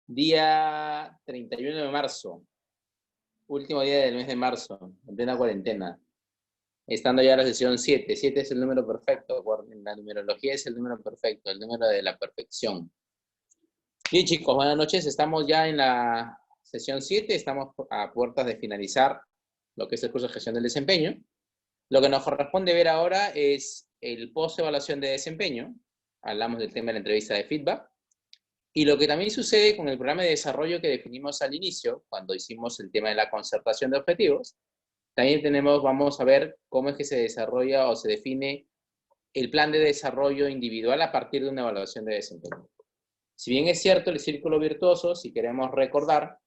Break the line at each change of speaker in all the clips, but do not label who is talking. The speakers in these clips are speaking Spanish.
Día 31 de marzo, último día del mes de marzo, en plena cuarentena. Estando ya en la sesión 7. 7 es el número perfecto, en la numerología es el número perfecto, el número de la perfección. Bien, chicos, buenas noches. Estamos ya en la sesión 7, estamos a puertas de finalizar lo que es el curso de gestión del desempeño. Lo que nos corresponde ver ahora es el post-evaluación de desempeño. Hablamos del tema de la entrevista de feedback. Y lo que también sucede con el programa de desarrollo que definimos al inicio, cuando hicimos el tema de la concertación de objetivos, también vamos a ver cómo es que se desarrolla o se define el plan de desarrollo individual a partir de una evaluación de desempeño. Si bien es cierto, el círculo virtuoso, si queremos recordar,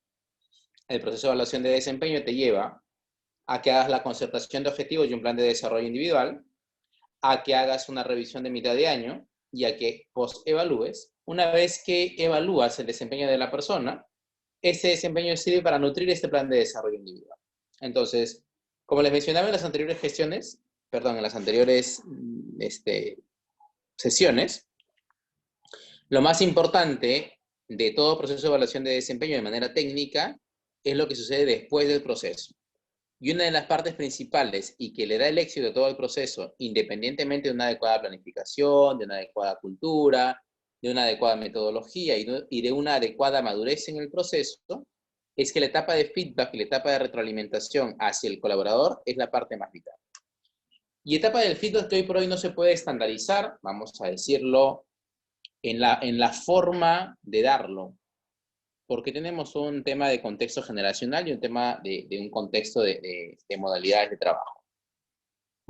el proceso de evaluación de desempeño te lleva a que hagas la concertación de objetivos y un plan de desarrollo individual, a que hagas una revisión de mitad de año y a que post-evalúes. Una vez que evalúas el desempeño de la persona, ese desempeño sirve para nutrir este plan de desarrollo individual. Entonces, como les mencionaba en las anteriores gestiones, perdón, en las anteriores sesiones, lo más importante de todo proceso de evaluación de desempeño de manera técnica es lo que sucede después del proceso. Y una de las partes principales y que le da el éxito a todo el proceso, independientemente de una adecuada planificación, de una adecuada cultura, de una adecuada metodología y de una adecuada madurez en el proceso, es que la etapa de feedback y la etapa de retroalimentación hacia el colaborador es la parte más vital. Y etapa del feedback que hoy por hoy no se puede estandarizar, vamos a decirlo, en la forma de darlo, porque tenemos un tema de contexto generacional y un tema de un contexto de modalidades de trabajo.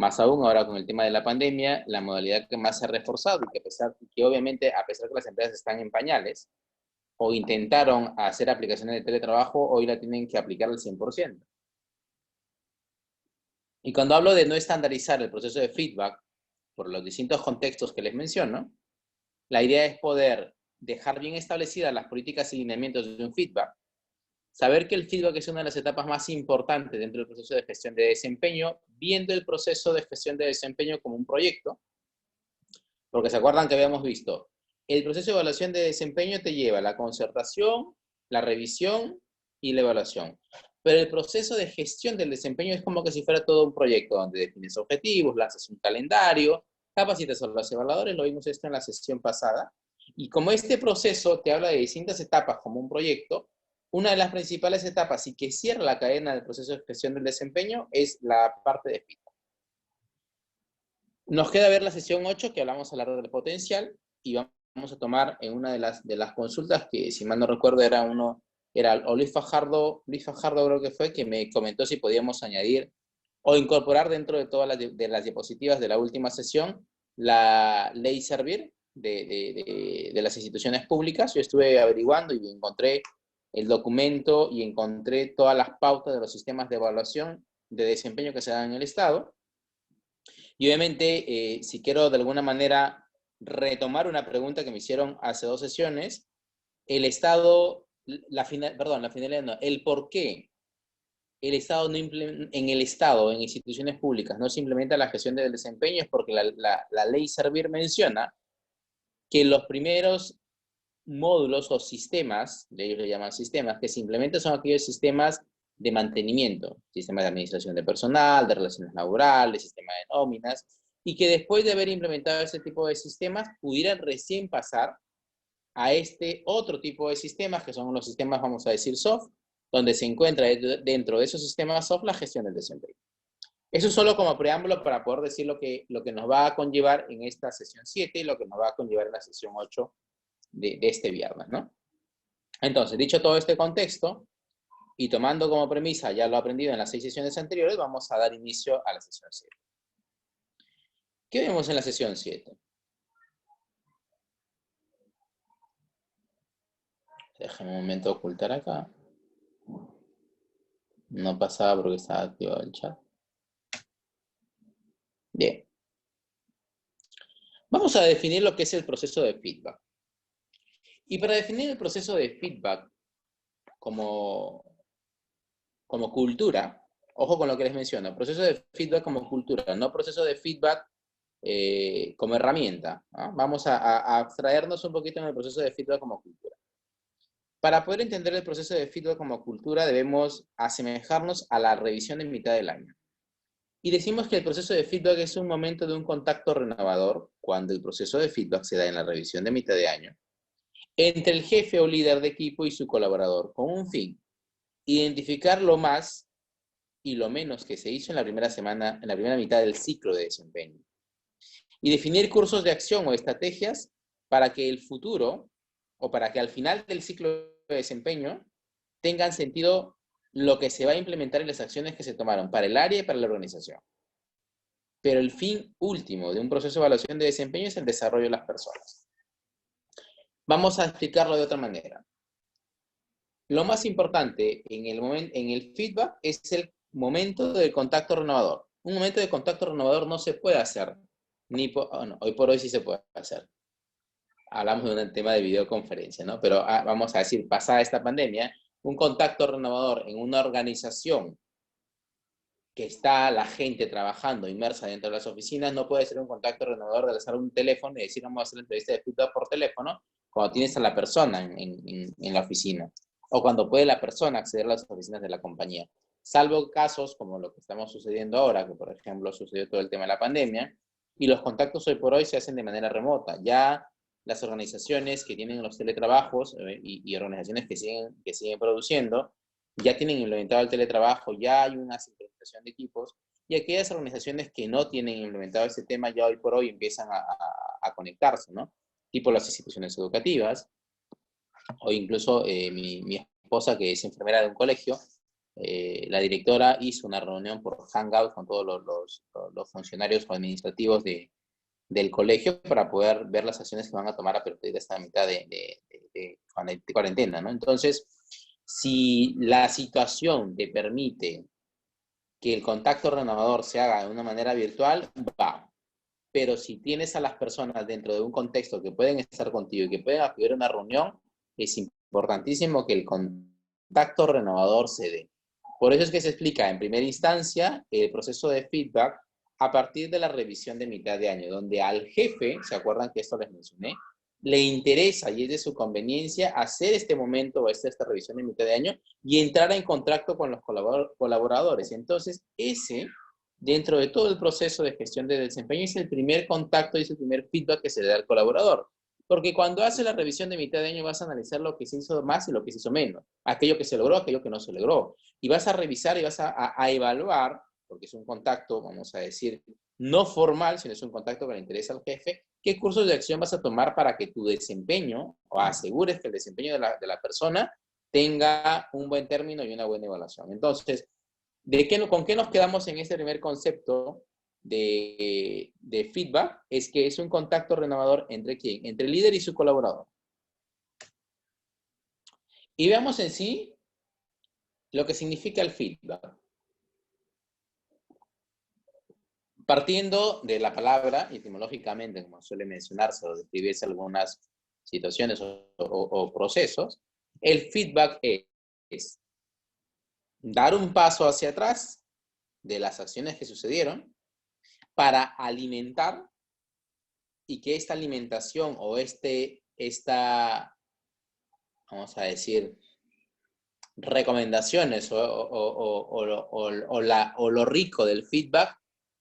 Más aún ahora con el tema de la pandemia, la modalidad que más se ha reforzado y que obviamente a pesar que las empresas están en pañales o intentaron hacer aplicaciones de teletrabajo, hoy la tienen que aplicar al 100%. Y cuando hablo de no estandarizar el proceso de feedback por los distintos contextos que les menciono, la idea es poder dejar bien establecidas las políticas y lineamientos de un feedback, saber que el feedback es una de las etapas más importantes dentro del proceso de gestión de desempeño, viendo el proceso de gestión de desempeño como un proyecto, porque se acuerdan que habíamos visto, el proceso de evaluación de desempeño te lleva a la concertación, la revisión y la evaluación. Pero el proceso de gestión del desempeño es como que si fuera todo un proyecto donde defines objetivos, lanzas un calendario, capacitas a los evaluadores, lo vimos esto en la sesión pasada. Y como este proceso te habla de distintas etapas como un proyecto, una de las principales etapas y que cierra la cadena del proceso de gestión del desempeño es la parte de feedback. Nos queda ver la sesión 8 que hablamos a la red del potencial y vamos a tomar en una de las consultas que, si mal no recuerdo, era Luis Fajardo creo que fue, que me comentó si podíamos añadir o incorporar dentro de todas las diapositivas de la última sesión la ley Servir de las instituciones públicas. Yo estuve averiguando y encontré el documento y encontré todas las pautas de los sistemas de evaluación de desempeño que se dan en el Estado. Y obviamente, si quiero de alguna manera retomar una pregunta que me hicieron hace 2 sesiones, el Estado, finalidad no, el por qué el Estado en el Estado, en instituciones públicas, no se implementa la gestión del desempeño es porque la ley Servir menciona que los primeros módulos o sistemas, ellos le llaman sistemas, que se implementan son aquellos sistemas de mantenimiento, sistemas de administración de personal, de relaciones laborales, sistema de nóminas, y que después de haber implementado ese tipo de sistemas, pudieran recién pasar a este otro tipo de sistemas, que son los sistemas, vamos a decir, soft, donde se encuentra dentro de esos sistemas soft la gestión del desempeño. Eso solo como preámbulo para poder decir lo que nos va a conllevar en esta sesión 7 y lo que nos va a conllevar en la sesión 8 de este viernes, ¿no? Entonces, dicho todo este contexto, y tomando como premisa ya lo aprendido en las 6 sesiones anteriores, vamos a dar inicio a la sesión 7. ¿Qué vemos en la sesión 7? Déjenme un momento ocultar acá. No pasaba porque estaba activado el chat. Bien. Vamos a definir lo que es el proceso de feedback. Y para definir el proceso de feedback como cultura, ojo con lo que les menciono, proceso de feedback como cultura, no proceso de feedback como herramienta, ¿no? Vamos a abstraernos un poquito en el proceso de feedback como cultura. Para poder entender el proceso de feedback como cultura, debemos asemejarnos a la revisión de mitad del año. Y decimos que el proceso de feedback es un momento de un contacto renovador, cuando el proceso de feedback se da en la revisión de mitad de año, entre el jefe o líder de equipo y su colaborador, con un fin: identificar lo más y lo menos que se hizo en la primera semana, en la primera mitad del ciclo de desempeño. Y definir cursos de acción o estrategias para que el futuro, o para que al final del ciclo de desempeño, tengan sentido lo que se va a implementar en las acciones que se tomaron para el área y para la organización. Pero el fin último de un proceso de evaluación de desempeño es el desarrollo de las personas. Vamos a explicarlo de otra manera. Lo más importante en el feedback es el momento del contacto renovador. Un momento de contacto renovador no se puede hacer, hoy por hoy sí se puede hacer. Hablamos de un tema de videoconferencia, ¿no? Pero vamos a decir, pasada esta pandemia, un contacto renovador en una organización que está la gente trabajando inmersa dentro de las oficinas, no puede ser un contacto renovador de alzar un teléfono y decir vamos a hacer la entrevista de feedback por teléfono cuando tienes a la persona en la oficina, o cuando puede la persona acceder a las oficinas de la compañía. Salvo casos como lo que estamos sucediendo ahora, que por ejemplo sucedió todo el tema de la pandemia, y los contactos hoy por hoy se hacen de manera remota. Ya las organizaciones que tienen los teletrabajos y organizaciones que siguen produciendo, ya tienen implementado el teletrabajo, ya hay una sincronización de equipos, y aquellas organizaciones que no tienen implementado ese tema ya hoy por hoy empiezan a conectarse, ¿no? Tipo las instituciones educativas, o incluso mi esposa, que es enfermera de un colegio, la directora hizo una reunión por Hangout con todos los funcionarios administrativos del colegio para poder ver las acciones que van a tomar a partir de esta mitad de cuarentena, ¿no? Entonces, si la situación te permite que el contacto renovador se haga de una manera virtual, va. Pero si tienes a las personas dentro de un contexto que pueden estar contigo y que pueden acudir a una reunión, es importantísimo que el contacto renovador se dé. Por eso es que se explica en primera instancia el proceso de feedback a partir de la revisión de mitad de año, donde al jefe, ¿se acuerdan que esto les mencioné? Le interesa y es de su conveniencia hacer este momento o esta revisión de mitad de año y entrar en contacto con los colaboradores. Entonces, dentro de todo el proceso de gestión de desempeño, es el primer contacto y es el primer feedback que se le da al colaborador. Porque cuando hace la revisión de mitad de año vas a analizar lo que se hizo más y lo que se hizo menos, aquello que se logró, aquello que no se logró. Y vas a revisar y vas a evaluar, porque es un contacto, vamos a decir, no formal, sino es un contacto que le interesa al jefe, qué cursos de acción vas a tomar para que tu desempeño, o asegures que el desempeño de la persona tenga un buen término y una buena evaluación. Entonces, ¿con qué nos quedamos en este primer concepto de feedback? Es que es un contacto renovador entre ¿quién? Entre el líder y su colaborador. Y veamos en sí lo que significa el feedback. Partiendo de la palabra, etimológicamente, como suele mencionarse o describirse algunas situaciones o procesos, el feedback es dar un paso hacia atrás de las acciones que sucedieron para alimentar y que esta alimentación o vamos a decir, recomendaciones o lo rico del feedback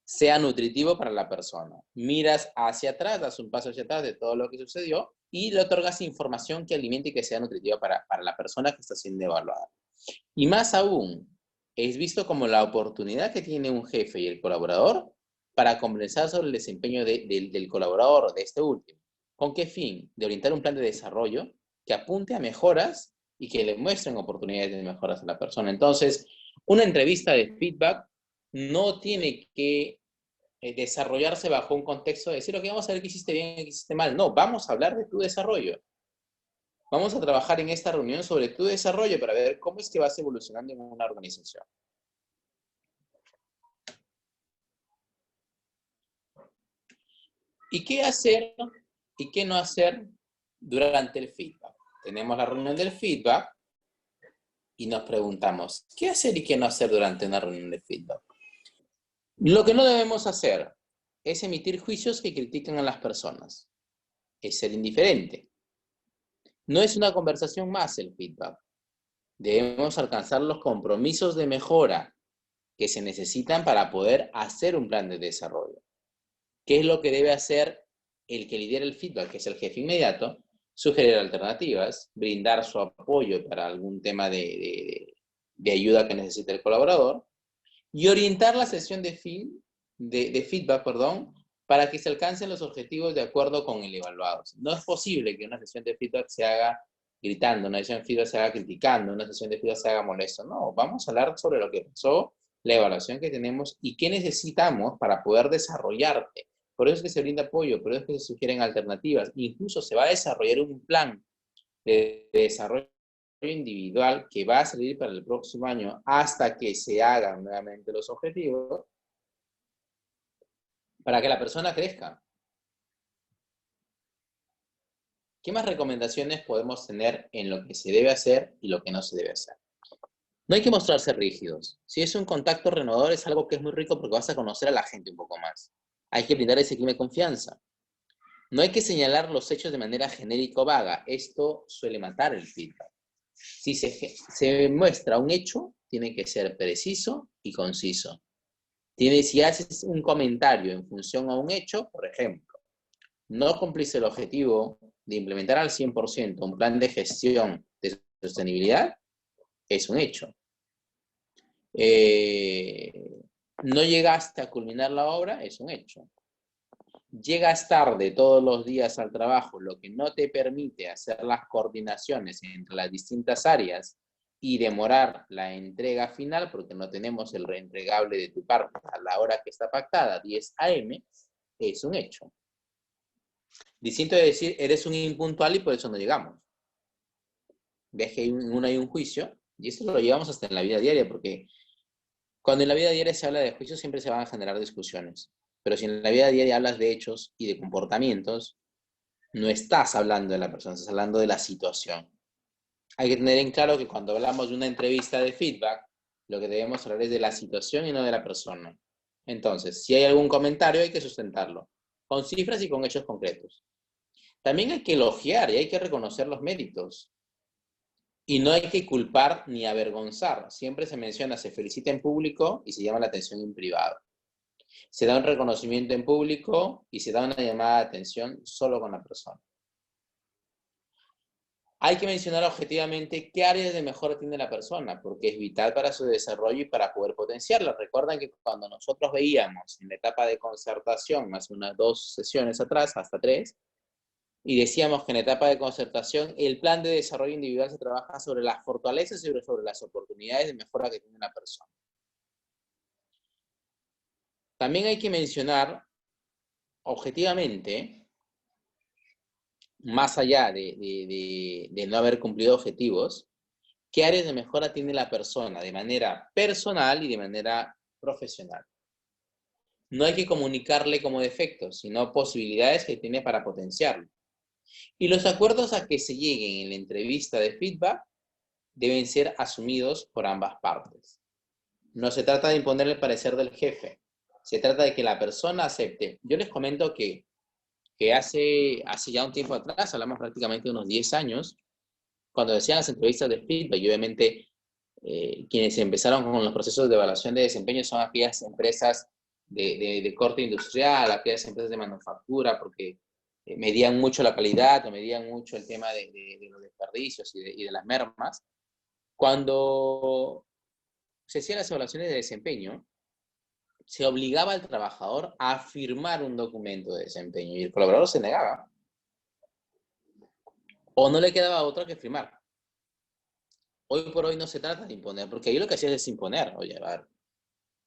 sea nutritivo para la persona. Miras hacia atrás, das un paso hacia atrás de todo lo que sucedió y le otorgas información que alimente y que sea nutritiva para la persona que está siendo evaluada. Y más aún, es visto como la oportunidad que tiene un jefe y el colaborador para conversar sobre el desempeño del colaborador, de este último. ¿Con qué fin? De orientar un plan de desarrollo que apunte a mejoras y que le muestren oportunidades de mejoras a la persona. Entonces, una entrevista de feedback no tiene que desarrollarse bajo un contexto de decir, ok, vamos a ver qué hiciste bien, qué hiciste mal. No, vamos a hablar de tu desarrollo. Vamos a trabajar en esta reunión sobre tu desarrollo para ver cómo es que vas evolucionando en una organización. ¿Y qué hacer y qué no hacer durante el feedback? Tenemos la reunión del feedback y nos preguntamos, ¿qué hacer y qué no hacer durante una reunión de feedback? Lo que no debemos hacer es emitir juicios que critiquen a las personas. Es ser indiferente. No es una conversación más el feedback. Debemos alcanzar los compromisos de mejora que se necesitan para poder hacer un plan de desarrollo. ¿Qué es lo que debe hacer el que lidera el feedback, que es el jefe inmediato? Sugerir alternativas, brindar su apoyo para algún tema de ayuda que necesite el colaborador y orientar la sesión de feedback, para que se alcancen los objetivos de acuerdo con el evaluado. No es posible que una sesión de feedback se haga gritando, una sesión de feedback se haga criticando, una sesión de feedback se haga molesto. No, vamos a hablar sobre lo que pasó, la evaluación que tenemos y qué necesitamos para poder desarrollarte. Por eso es que se brinda apoyo, por eso es que se sugieren alternativas. Incluso se va a desarrollar un plan de desarrollo individual que va a salir para el próximo año hasta que se hagan nuevamente los objetivos para que la persona crezca. ¿Qué más recomendaciones podemos tener en lo que se debe hacer y lo que no se debe hacer? No hay que mostrarse rígidos. Si es un contacto renovador, es algo que es muy rico porque vas a conocer a la gente un poco más. Hay que brindar ese clima de confianza. No hay que señalar los hechos de manera genérica o vaga. Esto suele matar el feedback. Si se muestra un hecho, tiene que ser preciso y conciso. Si haces un comentario en función a un hecho, por ejemplo, no cumpliste el objetivo de implementar al 100% un plan de gestión de sostenibilidad, es un hecho. No llegaste a culminar la obra, es un hecho. Llegas tarde todos los días al trabajo, lo que no te permite hacer las coordinaciones entre las distintas áreas y demorar la entrega final, porque no tenemos el reentregable de tu parte a la hora que está pactada, 10 a.m., es un hecho. Distinto de decir, eres un impuntual y por eso no llegamos. Ves que hay un juicio, y eso lo llevamos hasta en la vida diaria, porque cuando en la vida diaria se habla de juicios siempre se van a generar discusiones. Pero si en la vida diaria hablas de hechos y de comportamientos, no estás hablando de la persona, estás hablando de la situación. Hay que tener en claro que cuando hablamos de una entrevista de feedback, lo que debemos hablar es de la situación y no de la persona. Entonces, si hay algún comentario, hay que sustentarlo, con cifras y con hechos concretos. También hay que elogiar y hay que reconocer los méritos. Y no hay que culpar ni avergonzar. Siempre se menciona, se felicita en público y se llama la atención en privado. Se da un reconocimiento en público y se da una llamada de atención solo con la persona. Hay que mencionar objetivamente qué áreas de mejora tiene la persona, porque es vital para su desarrollo y para poder potenciarla. Recuerden que cuando nosotros veíamos en la etapa de concertación, hace unas 2 sesiones atrás, hasta 3, y decíamos que en la etapa de concertación el plan de desarrollo individual se trabaja sobre las fortalezas y sobre las oportunidades de mejora que tiene la persona. También hay que mencionar objetivamente, más allá de no haber cumplido objetivos, qué áreas de mejora tiene la persona de manera personal y de manera profesional. No hay que comunicarle como defectos, sino posibilidades que tiene para potenciarlo. Y los acuerdos a que se lleguen en la entrevista de feedback deben ser asumidos por ambas partes. No se trata de imponer el parecer del jefe, se trata de que la persona acepte. Yo les comento que hace ya un tiempo atrás, hablamos prácticamente de unos 10 años, cuando decían las entrevistas de feedback, y obviamente quienes empezaron con los procesos de evaluación de desempeño son aquellas empresas de corte industrial, aquellas empresas de manufactura, porque medían mucho la calidad o medían mucho el tema de los desperdicios y de las mermas. Cuando se hacían las evaluaciones de desempeño, se obligaba al trabajador a firmar un documento de desempeño y el colaborador se negaba. O no le quedaba otra que firmar. Hoy por hoy no se trata de imponer, porque ahí lo que hacías es imponer. Oye, a ver,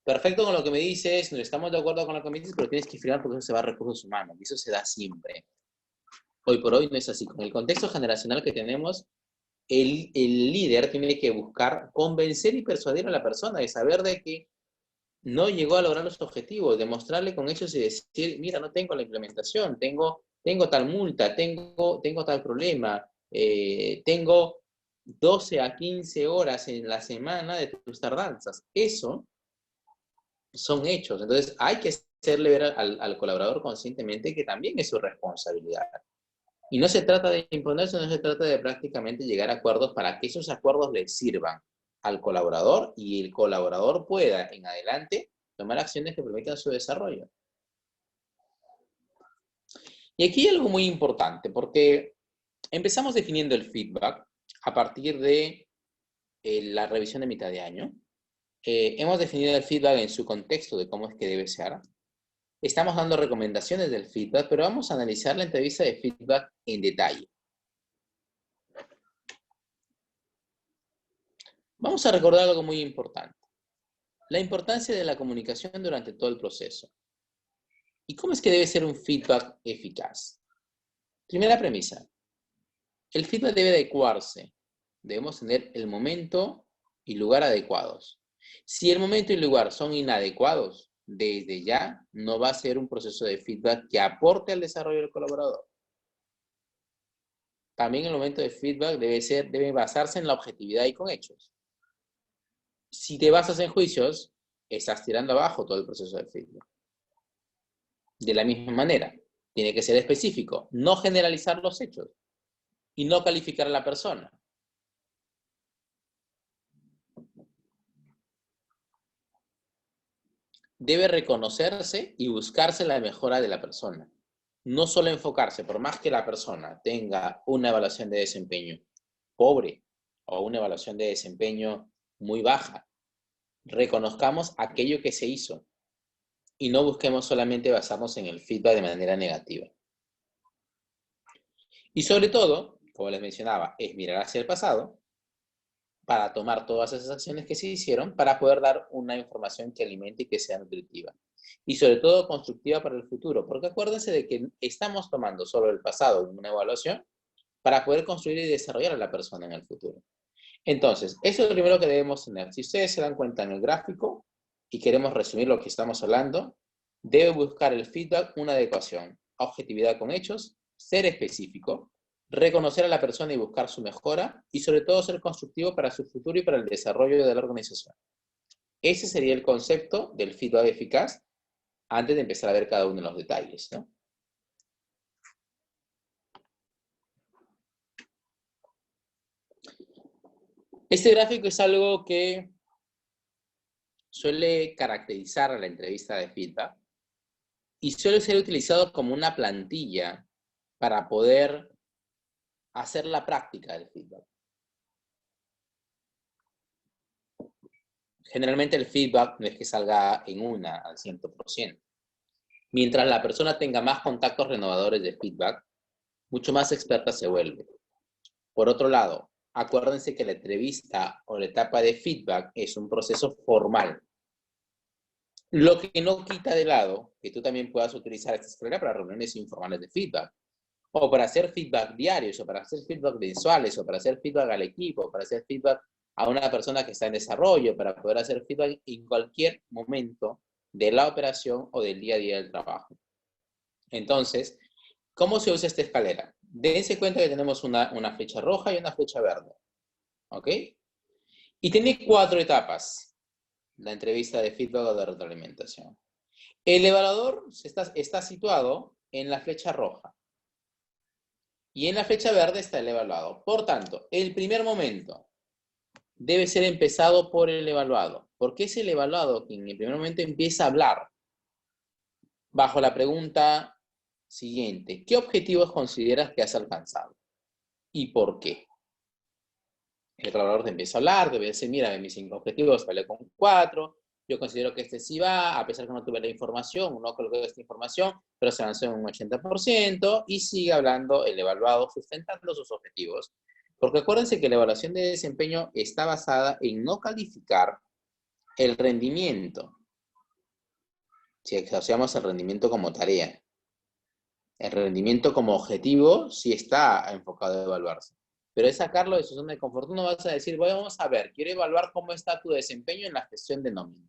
perfecto con lo que me dices, no estamos de acuerdo con lo que me dices, pero tienes que firmar porque eso se va a recursos humanos y eso se da siempre. Hoy por hoy no es así. Con el contexto generacional que tenemos, el líder tiene que buscar convencer y persuadir a la persona de saber de que no llegó a lograr los objetivos, demostrarle con hechos y decir, mira, no tengo la implementación, tengo tal multa, tengo tal problema, tengo 12 a 15 horas en la semana de tus tardanzas. Eso son hechos. Entonces hay que hacerle ver al colaborador conscientemente que también es su responsabilidad. Y no se trata de imponerse, no se trata de prácticamente llegar a acuerdos para que esos acuerdos le sirvan al colaborador y el colaborador pueda en adelante tomar acciones que permitan su desarrollo. Y aquí hay algo muy importante, porque empezamos definiendo el feedback a partir de la revisión de mitad de año. Hemos definido el feedback en su contexto de cómo es que debe ser. Estamos dando recomendaciones del feedback, pero vamos a analizar la entrevista de feedback en detalle. Vamos a recordar algo muy importante. La importancia de la comunicación durante todo el proceso. ¿Y cómo es que debe ser un feedback eficaz? Primera premisa. El feedback debe adecuarse. Debemos tener el momento y lugar adecuados. Si el momento y el lugar son inadecuados, desde ya no va a ser un proceso de feedback que aporte al desarrollo del colaborador. También el momento de feedback debe basarse en la objetividad y con hechos. Si te basas en juicios, estás tirando abajo todo el proceso de feedback. De la misma manera, tiene que ser específico, no generalizar los hechos y no calificar a la persona. Debe reconocerse y buscarse la mejora de la persona. No solo enfocarse, por más que la persona tenga una evaluación de desempeño pobre o una evaluación de desempeño muy baja, reconozcamos aquello que se hizo y no busquemos solamente basarnos en el feedback de manera negativa. Y sobre todo, como les mencionaba, es mirar hacia el pasado para tomar todas esas acciones que se hicieron para poder dar una información que alimente y que sea nutritiva. Y sobre todo constructiva para el futuro, porque acuérdense de que estamos tomando solo el pasado en una evaluación para poder construir y desarrollar a la persona en el futuro. Entonces, eso es lo primero que debemos tener. Si ustedes se dan cuenta en el gráfico y queremos resumir lo que estamos hablando, debe buscar el feedback una adecuación, objetividad con hechos, ser específico, reconocer a la persona y buscar su mejora, y sobre todo ser constructivo para su futuro y para el desarrollo de la organización. Ese sería el concepto del feedback eficaz antes de empezar a ver cada uno de los detalles, ¿no? Este gráfico es algo que suele caracterizar a la entrevista de feedback y suele ser utilizado como una plantilla para poder hacer la práctica del feedback. Generalmente el feedback no es que salga en una al 100%. Mientras la persona tenga más contactos renovadores de feedback, mucho más experta se vuelve. Por otro lado, acuérdense que la entrevista o la etapa de feedback es un proceso formal. Lo que no quita de lado que tú también puedas utilizar esta escalera para reuniones informales de feedback, o para hacer feedback diarios, o para hacer feedback mensuales, o para hacer feedback al equipo, o para hacer feedback a una persona que está en desarrollo, para poder hacer feedback en cualquier momento de la operación o del día a día del trabajo. Entonces, ¿cómo se usa esta escalera? Dense cuenta que tenemos una flecha roja y una flecha verde. ¿Ok? Y tiene 4 etapas la entrevista de feedback o de retroalimentación. El evaluador está situado en la flecha roja. Y en la flecha verde está el evaluado. Por tanto, el primer momento debe ser empezado por el evaluado, porque es el evaluado quien en el primer momento empieza a hablar bajo la pregunta siguiente: ¿qué objetivos consideras que has alcanzado? ¿Y por qué? El evaluador te empieza a hablar, debe decir: mira, de mis 5 objetivos falé con 4, yo considero que este sí va, a pesar que no tuve la información, no coloqué esta información, pero se avanzó en un 80%, y sigue hablando el evaluado sustentando sus objetivos. Porque acuérdense que la evaluación de desempeño está basada en no calificar el rendimiento, si asociamos el rendimiento como tarea. El rendimiento como objetivo sí está enfocado a evaluarse, pero es sacarlo de su zona de confort. No vas a decir: bueno, vamos a ver, quiero evaluar cómo está tu desempeño en la gestión de nómina.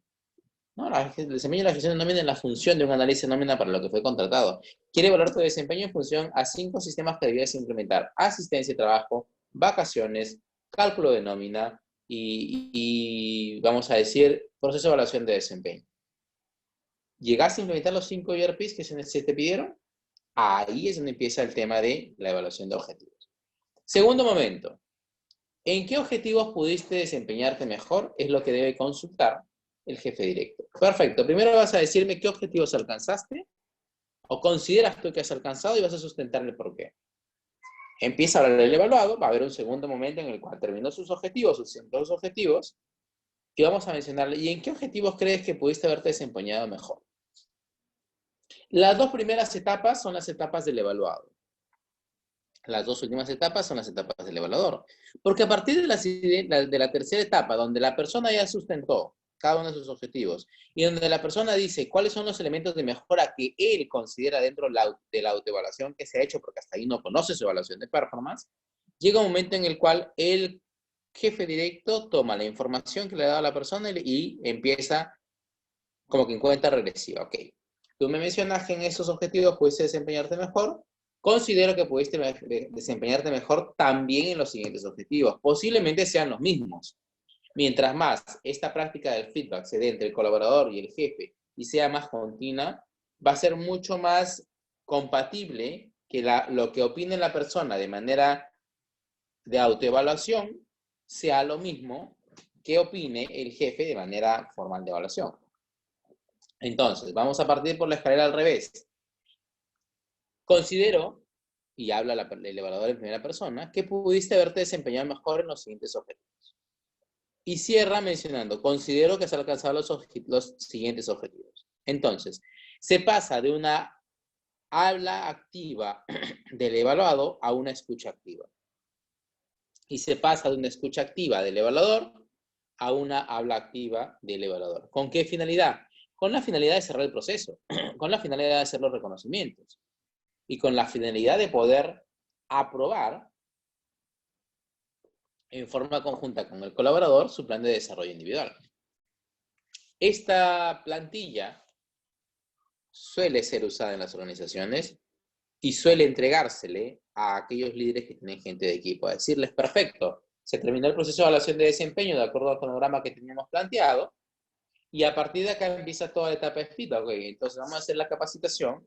No, el desempeño en la gestión de nómina es la función de un análisis de nómina para lo que fue contratado. Quiere evaluar tu desempeño en función a 5 sistemas que debías implementar: asistencia de trabajo, vacaciones, cálculo de nómina y vamos a decir, proceso de evaluación de desempeño. ¿Llegaste a implementar los 5 ERPs que se te pidieron? Ahí es donde empieza el tema de la evaluación de objetivos. Segundo momento, ¿en qué objetivos pudiste desempeñarte mejor? Es lo que debe consultar el jefe directo. Perfecto, primero vas a decirme qué objetivos alcanzaste o consideras tú que has alcanzado y vas a sustentar el por qué. Empieza a hablar el evaluado, va a haber un segundo momento en el cual terminó sus objetivos, sus dos objetivos, y vamos a mencionarle, ¿y en qué objetivos crees que pudiste haberte desempeñado mejor? Las dos primeras etapas son las etapas del evaluado. Las dos últimas etapas son las etapas del evaluador. Porque a partir de la tercera etapa, donde la persona ya sustentó cada uno de sus objetivos, y donde la persona dice cuáles son los elementos de mejora que él considera dentro de la autoevaluación que se ha hecho, porque hasta ahí no conoce su evaluación de performance, llega un momento en el cual el jefe directo toma la información que le ha dado a la persona y empieza como que en cuenta regresiva. Ok, tú me mencionas que en esos objetivos pudiste desempeñarte mejor. Considero que pudiste desempeñarte mejor también en los siguientes objetivos. Posiblemente sean los mismos. Mientras más esta práctica del feedback se dé entre el colaborador y el jefe y sea más continua, va a ser mucho más compatible que lo que opine la persona de manera de autoevaluación sea lo mismo que opine el jefe de manera formal de evaluación. Entonces, vamos a partir por la escalera al revés. Considero, y habla el evaluador en primera persona, que pudiste haberte desempeñado mejor en los siguientes objetivos. Y cierra mencionando, considero que has alcanzado los siguientes objetivos. Entonces, se pasa de una habla activa del evaluado a una escucha activa. Y se pasa de una escucha activa del evaluador a una habla activa del evaluador. ¿Con qué finalidad? Con la finalidad de cerrar el proceso, con la finalidad de hacer los reconocimientos y con la finalidad de poder aprobar en forma conjunta con el colaborador su plan de desarrollo individual. Esta plantilla suele ser usada en las organizaciones y suele entregársele a aquellos líderes que tienen gente de equipo, a decirles, perfecto, se terminó el proceso de evaluación de desempeño de acuerdo al cronograma que teníamos planteado, y a partir de acá empieza toda la etapa de feedback. Okay, entonces vamos a hacer la capacitación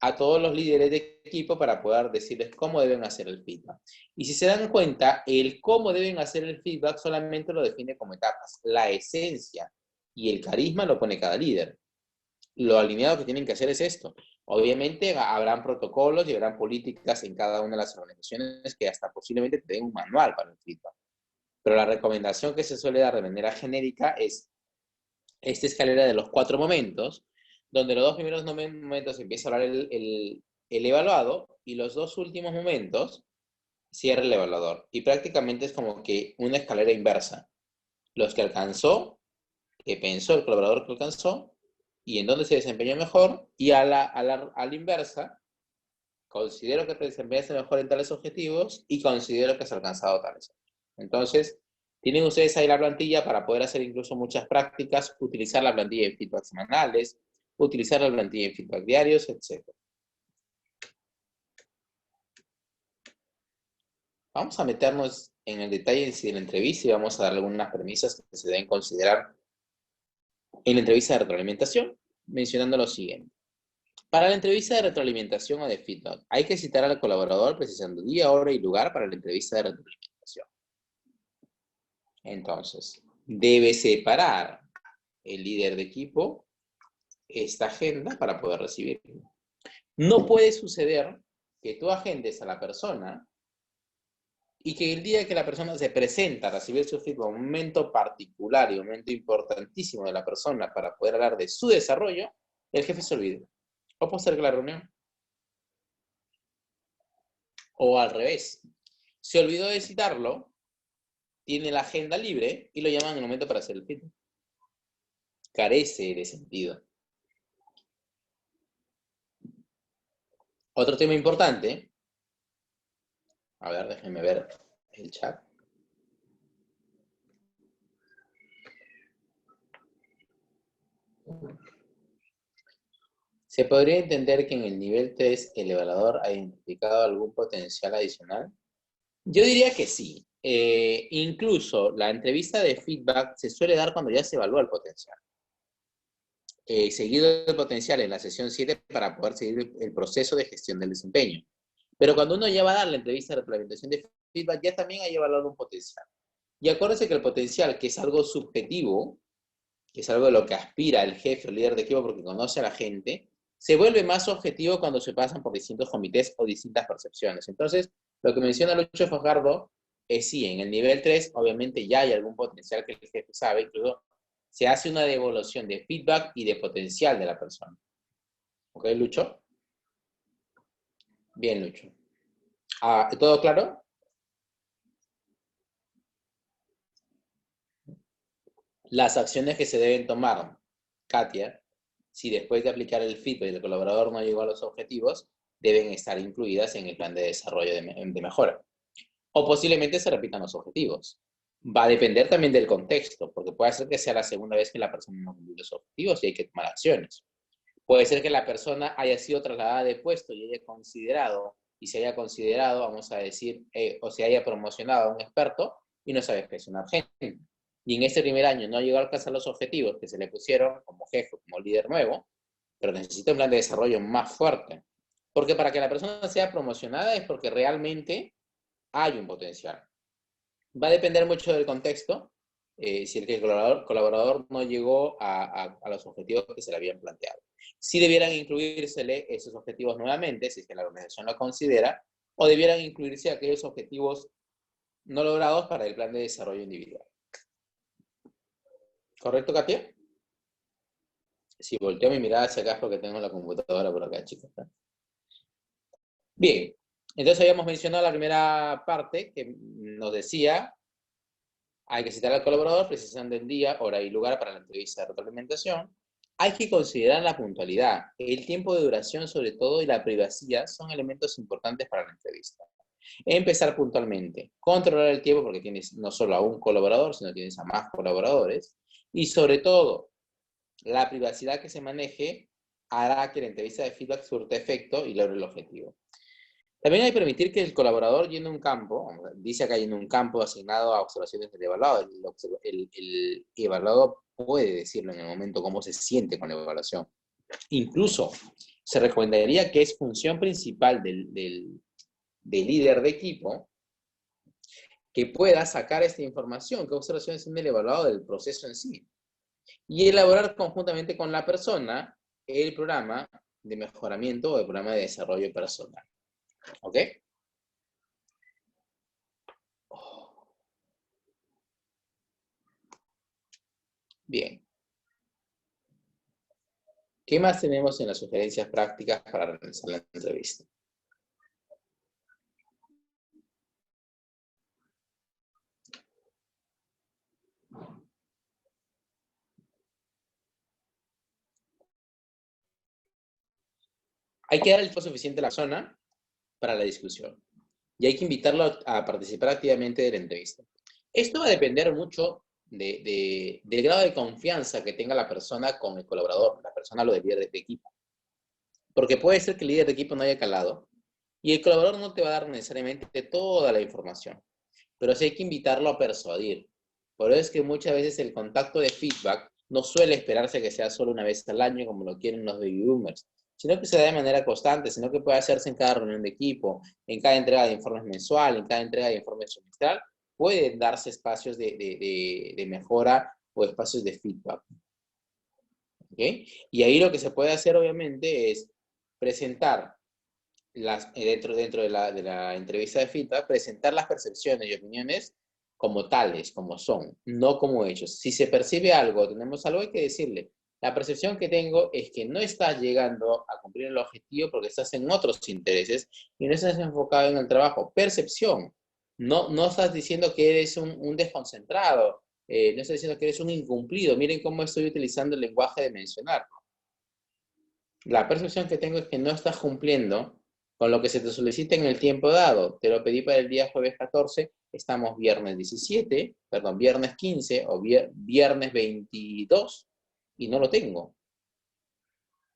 a todos los líderes de equipo para poder decirles cómo deben hacer el feedback. Y si se dan cuenta, el cómo deben hacer el feedback solamente lo define como etapas. La esencia y el carisma lo pone cada líder. Lo alineado que tienen que hacer es esto. Obviamente habrán protocolos y habrán políticas en cada una de las organizaciones que hasta posiblemente te den un manual para el feedback. Pero la recomendación que se suele dar de manera genérica es esta escalera de los 4 momentos, donde los 2 primeros momentos empieza a hablar el evaluado y los 2 últimos momentos cierra el evaluador. Y prácticamente es como que una escalera inversa. Los que alcanzó, que pensó el colaborador que alcanzó, y en dónde se desempeñó mejor, y a la inversa, considero que te desempeñaste mejor en tales objetivos y considero que has alcanzado tales. Entonces, tienen ustedes ahí la plantilla para poder hacer incluso muchas prácticas, utilizar la plantilla de feedback semanales, utilizar la plantilla de feedback diarios, etc. Vamos a meternos en el detalle de la entrevista y vamos a darle algunas premisas que se deben considerar en la entrevista de retroalimentación, mencionando lo siguiente. Para la entrevista de retroalimentación o de feedback, hay que citar al colaborador precisando día, hora y lugar para la entrevista de retroalimentación. Entonces, debe separar el líder de equipo esta agenda para poder recibirlo. No puede suceder que tú agendes a la persona y que el día que la persona se presenta a recibir su feedback, un momento particular y un momento importantísimo de la persona para poder hablar de su desarrollo, el jefe se olvide. O postergue la reunión. O al revés. Se olvidó de citarlo, tiene la agenda libre y lo llaman en el momento para hacer el feedback. Carece de sentido. Otro tema importante. A ver, déjenme ver el chat. ¿Se podría entender que en el nivel 3 el evaluador ha identificado algún potencial adicional? Yo diría que sí. Incluso la entrevista de feedback se suele dar cuando ya se evalúa el potencial. seguido del potencial en la sesión 7 para poder seguir el proceso de gestión del desempeño. Pero cuando uno ya va a dar la entrevista de retroalimentación de feedback, ya también hay evaluado un potencial. Y acuérdense que el potencial, que es algo subjetivo, que es algo de lo que aspira el jefe o líder de equipo porque conoce a la gente, se vuelve más objetivo cuando se pasan por distintos comités o distintas percepciones. Entonces, lo que menciona Lucho Fajardo es sí, en el nivel 3, obviamente ya hay algún potencial que el jefe sabe, incluso se hace una devolución de feedback y de potencial de la persona. ¿Ok, Lucho? Bien, Lucho. ¿Todo claro? Las acciones que se deben tomar, Katia, si después de aplicar el feedback el colaborador no llegó a los objetivos, deben estar incluidas en el plan de desarrollo de mejora. O posiblemente se repitan los objetivos. Va a depender también del contexto, porque puede ser que sea la segunda vez que la persona no cumple los objetivos y hay que tomar acciones. Puede ser que la persona haya sido trasladada de puesto y haya considerado, y se haya considerado, vamos a decir, o se haya promocionado a un experto y no sabe gestionar gente. Y en este primer año no llegó a alcanzar los objetivos que se le pusieron como jefe, como líder nuevo, pero necesita un plan de desarrollo más fuerte. Porque para que la persona sea promocionada es porque realmente hay un potencial. Va a depender mucho del contexto, si el colaborador no llegó a los objetivos que se le habían planteado. Si debieran incluírsele esos objetivos nuevamente, si es que la organización lo considera, o debieran incluirse aquellos objetivos no logrados para el plan de desarrollo individual. ¿Correcto, Katia? Si volteo mi mirada hacia acá es porque tengo la computadora por acá, chicos. Bien, entonces habíamos mencionado la primera parte que nos decía, hay que citar al colaborador, precisión del día, hora y lugar para la entrevista de retroalimentación. Hay que considerar la puntualidad, el tiempo de duración sobre todo y la privacidad son elementos importantes para la entrevista. Empezar puntualmente, controlar el tiempo porque tienes no solo a un colaborador, sino tienes a más colaboradores. Y sobre todo, la privacidad que se maneje hará que la entrevista de feedback surta efecto y logre el objetivo. También hay que permitir que el colaborador llene un campo, dice acá llene un campo asignado a observaciones del evaluado. El evaluado puede decirlo en el momento cómo se siente con la evaluación. Incluso se recomendaría que es función principal del líder de equipo que pueda sacar esta información, qué observaciones tiene el evaluado del proceso en sí, y elaborar conjuntamente con la persona el programa de mejoramiento o el programa de desarrollo personal. ¿Ok? Bien. ¿Qué más tenemos en las sugerencias prácticas para realizar la entrevista? Hay que dar el tiempo suficiente a la persona para la discusión. Y hay que invitarlo a participar activamente de la entrevista. Esto va a depender mucho del grado de confianza que tenga la persona con el colaborador, la persona lo del líder de equipo. Porque puede ser que el líder de equipo no haya calado y el colaborador no te va a dar necesariamente toda la información, pero sí hay que invitarlo a persuadir. Por eso es que muchas veces el contacto de feedback no suele esperarse que sea solo una vez al año como lo quieren los baby boomers, sino que se da de manera constante, sino que puede hacerse en cada reunión de equipo, en cada entrega de informes mensual, en cada entrega de informes semestral, pueden darse espacios de mejora o espacios de feedback. ¿Okay? Y ahí lo que se puede hacer obviamente es presentar dentro de la entrevista de feedback, presentar las percepciones y opiniones como tales, como son, no como hechos. Si se percibe algo, tenemos algo, hay que decirle. La percepción que tengo es que no estás llegando a cumplir el objetivo porque estás en otros intereses y no estás enfocado en el trabajo. Percepción. No estás diciendo que eres un desconcentrado, no estás diciendo que eres un incumplido. Miren cómo estoy utilizando el lenguaje de mencionar. La percepción que tengo es que no estás cumpliendo con lo que se te solicita en el tiempo dado. Te lo pedí para el día jueves 14, estamos viernes 17, perdón, viernes 15 o viernes 22 y no lo tengo.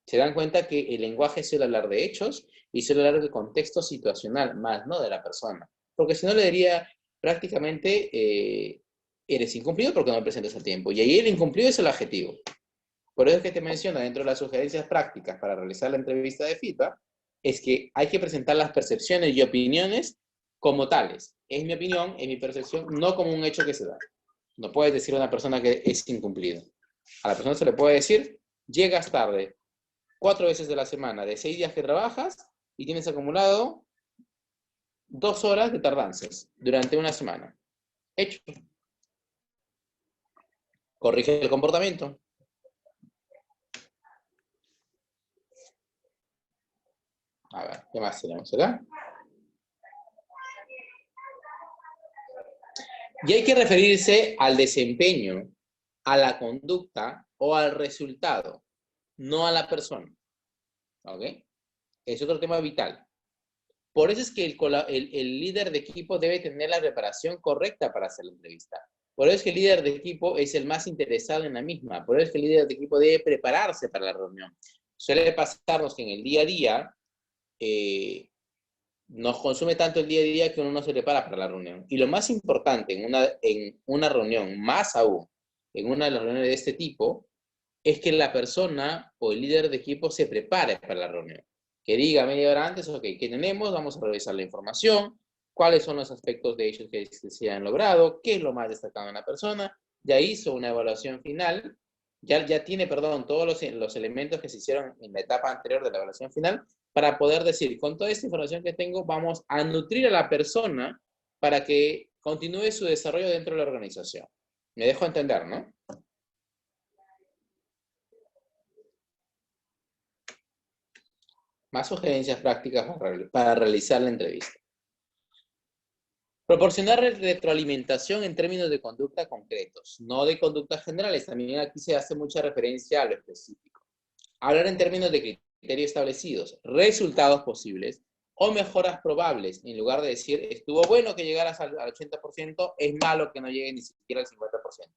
Se dan cuenta que el lenguaje suele hablar de hechos y suele hablar de contexto situacional, más no de la persona. Porque si no le diría prácticamente eres incumplido porque no me presentas a tiempo. Y ahí el incumplido es el adjetivo. Por eso es que te menciono dentro de las sugerencias prácticas para realizar la entrevista de feedback, es que hay que presentar las percepciones y opiniones como tales. Es mi opinión, es mi percepción, no como un hecho que se da. No puedes decir a una persona que es incumplido. A la persona se le puede decir, llegas tarde 4 veces de la semana, de 6 días que trabajas, y tienes acumulado 2 horas de tardanzas durante una semana. Hecho. Corrige el comportamiento. A ver, ¿qué más tenemos acá? Y hay que referirse al desempeño, a la conducta o al resultado, no a la persona. ¿Ok? Es otro tema vital. Por eso es que el líder de equipo debe tener la preparación correcta para hacer la entrevista. Por eso es que el líder de equipo es el más interesado en la misma. Por eso es que el líder de equipo debe prepararse para la reunión. Suele pasarnos que en el día a día nos consume tanto el día a día que uno no se prepara para la reunión. Y lo más importante en una reunión, más aún, en una de las reuniones de este tipo, es que la persona o el líder de equipo se prepare para la reunión. Que diga media hora antes, ok, ¿qué tenemos? Vamos a revisar la información, cuáles son los aspectos de hechos que se han logrado, qué es lo más destacado en la persona, ya hizo una evaluación final, ya tiene, perdón, todos los elementos que se hicieron en la etapa anterior de la evaluación final, para poder decir, con toda esta información que tengo, vamos a nutrir a la persona para que continúe su desarrollo dentro de la organización. Me dejo entender, ¿no? Más sugerencias prácticas para realizar la entrevista. Proporcionar retroalimentación en términos de conducta concretos, no de conductas generales. También aquí se hace mucha referencia a lo específico. Hablar en términos de criterios establecidos, resultados posibles o mejoras probables, en lugar de decir, estuvo bueno que llegaras al 80%, es malo que no llegue ni siquiera al 50%.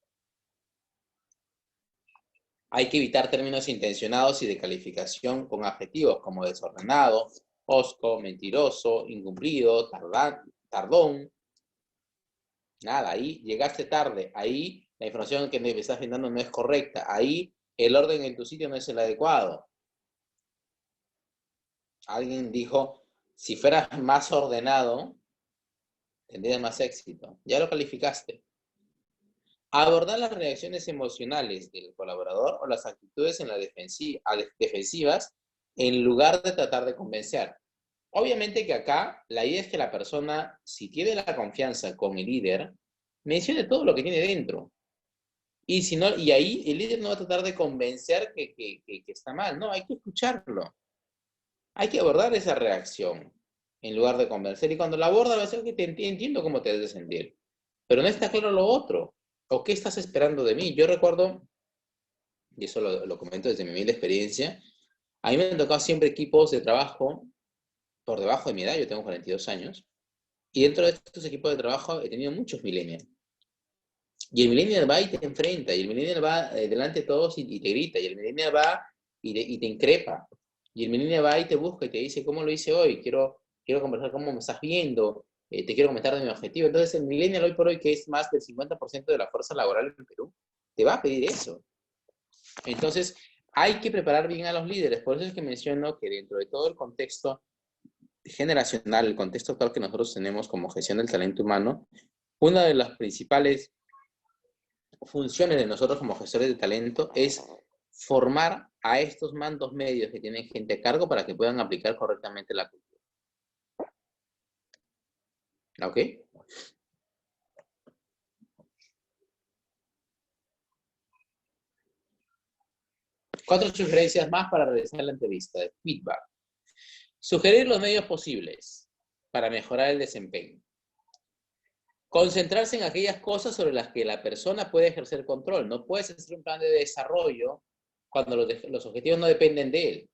Hay que evitar términos intencionados y de calificación con adjetivos como desordenado, hosco, mentiroso, incumplido, tardón. Nada, ahí llegaste tarde, ahí la información que me estás brindando no es correcta, ahí el orden en tu sitio no es el adecuado. Alguien dijo, si fueras más ordenado, tendrías más éxito. Ya lo calificaste. Abordar las reacciones emocionales del colaborador o las actitudes en la defensivas en lugar de tratar de convencer. Obviamente que acá la idea es que la persona, si tiene la confianza con el líder, mencione todo lo que tiene dentro. Y, si no, y ahí el líder no va a tratar de convencer que está mal. No, hay que escucharlo. Hay que abordar esa reacción en lugar de convencer. Y cuando la aborda, va a ser que te entiendo cómo te debes sentir. Pero no está claro lo otro. ¿O qué estás esperando de mí? Yo recuerdo, y eso lo comento desde mi humilde experiencia, a mí me han tocado siempre equipos de trabajo por debajo de mi edad, yo tengo 42 años, y dentro de estos equipos de trabajo he tenido muchos millennials. Y el millennial va y te enfrenta, y el millennial va delante de todos y te grita, y el millennial va y te increpa, y el millennial va y te busca y te dice, ¿cómo lo hice hoy? Quiero conversar cómo me estás viendo, te quiero comentar de mi objetivo. Entonces el millennial hoy por hoy, que es más del 50% de la fuerza laboral en Perú, te va a pedir eso. Entonces hay que preparar bien a los líderes. Por eso es que menciono que dentro de todo el contexto generacional, el contexto actual que nosotros tenemos como gestión del talento humano, una de las principales funciones de nosotros como gestores de talento es formar a estos mandos medios que tienen gente a cargo para que puedan aplicar correctamente la cultura. ¿Ok? Cuatro sugerencias más para realizar la entrevista de feedback. Sugerir los medios posibles para mejorar el desempeño. Concentrarse en aquellas cosas sobre las que la persona puede ejercer control. No puedes hacer un plan de desarrollo cuando los objetivos no dependen de él.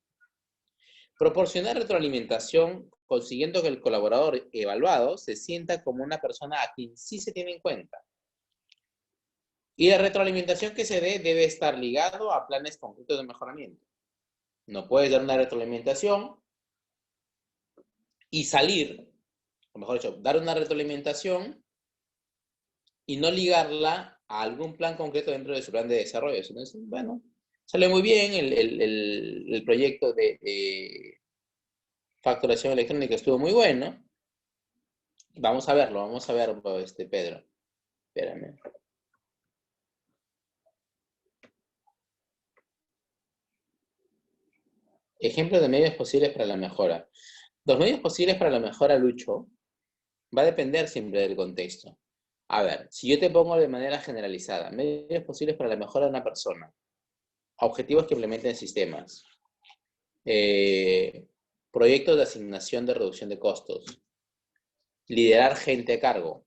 Proporcionar retroalimentación consiguiendo que el colaborador evaluado se sienta como una persona a quien sí se tiene en cuenta. Y la retroalimentación que se dé debe estar ligado a planes concretos de mejoramiento. No puedes dar una retroalimentación y salir, o mejor dicho, dar una retroalimentación y no ligarla a algún plan concreto dentro de su plan de desarrollo. Entonces, bueno, Salió muy bien el proyecto de facturación electrónica, estuvo muy bueno. Vamos a verlo, Pedro. Espérame. Ejemplos de medios posibles para la mejora. Los medios posibles para la mejora, Lucho, va a depender siempre del contexto. A ver, si yo te pongo de manera generalizada, medios posibles para la mejora de una persona, objetivos que implementen sistemas, proyectos de asignación de reducción de costos, liderar gente a cargo,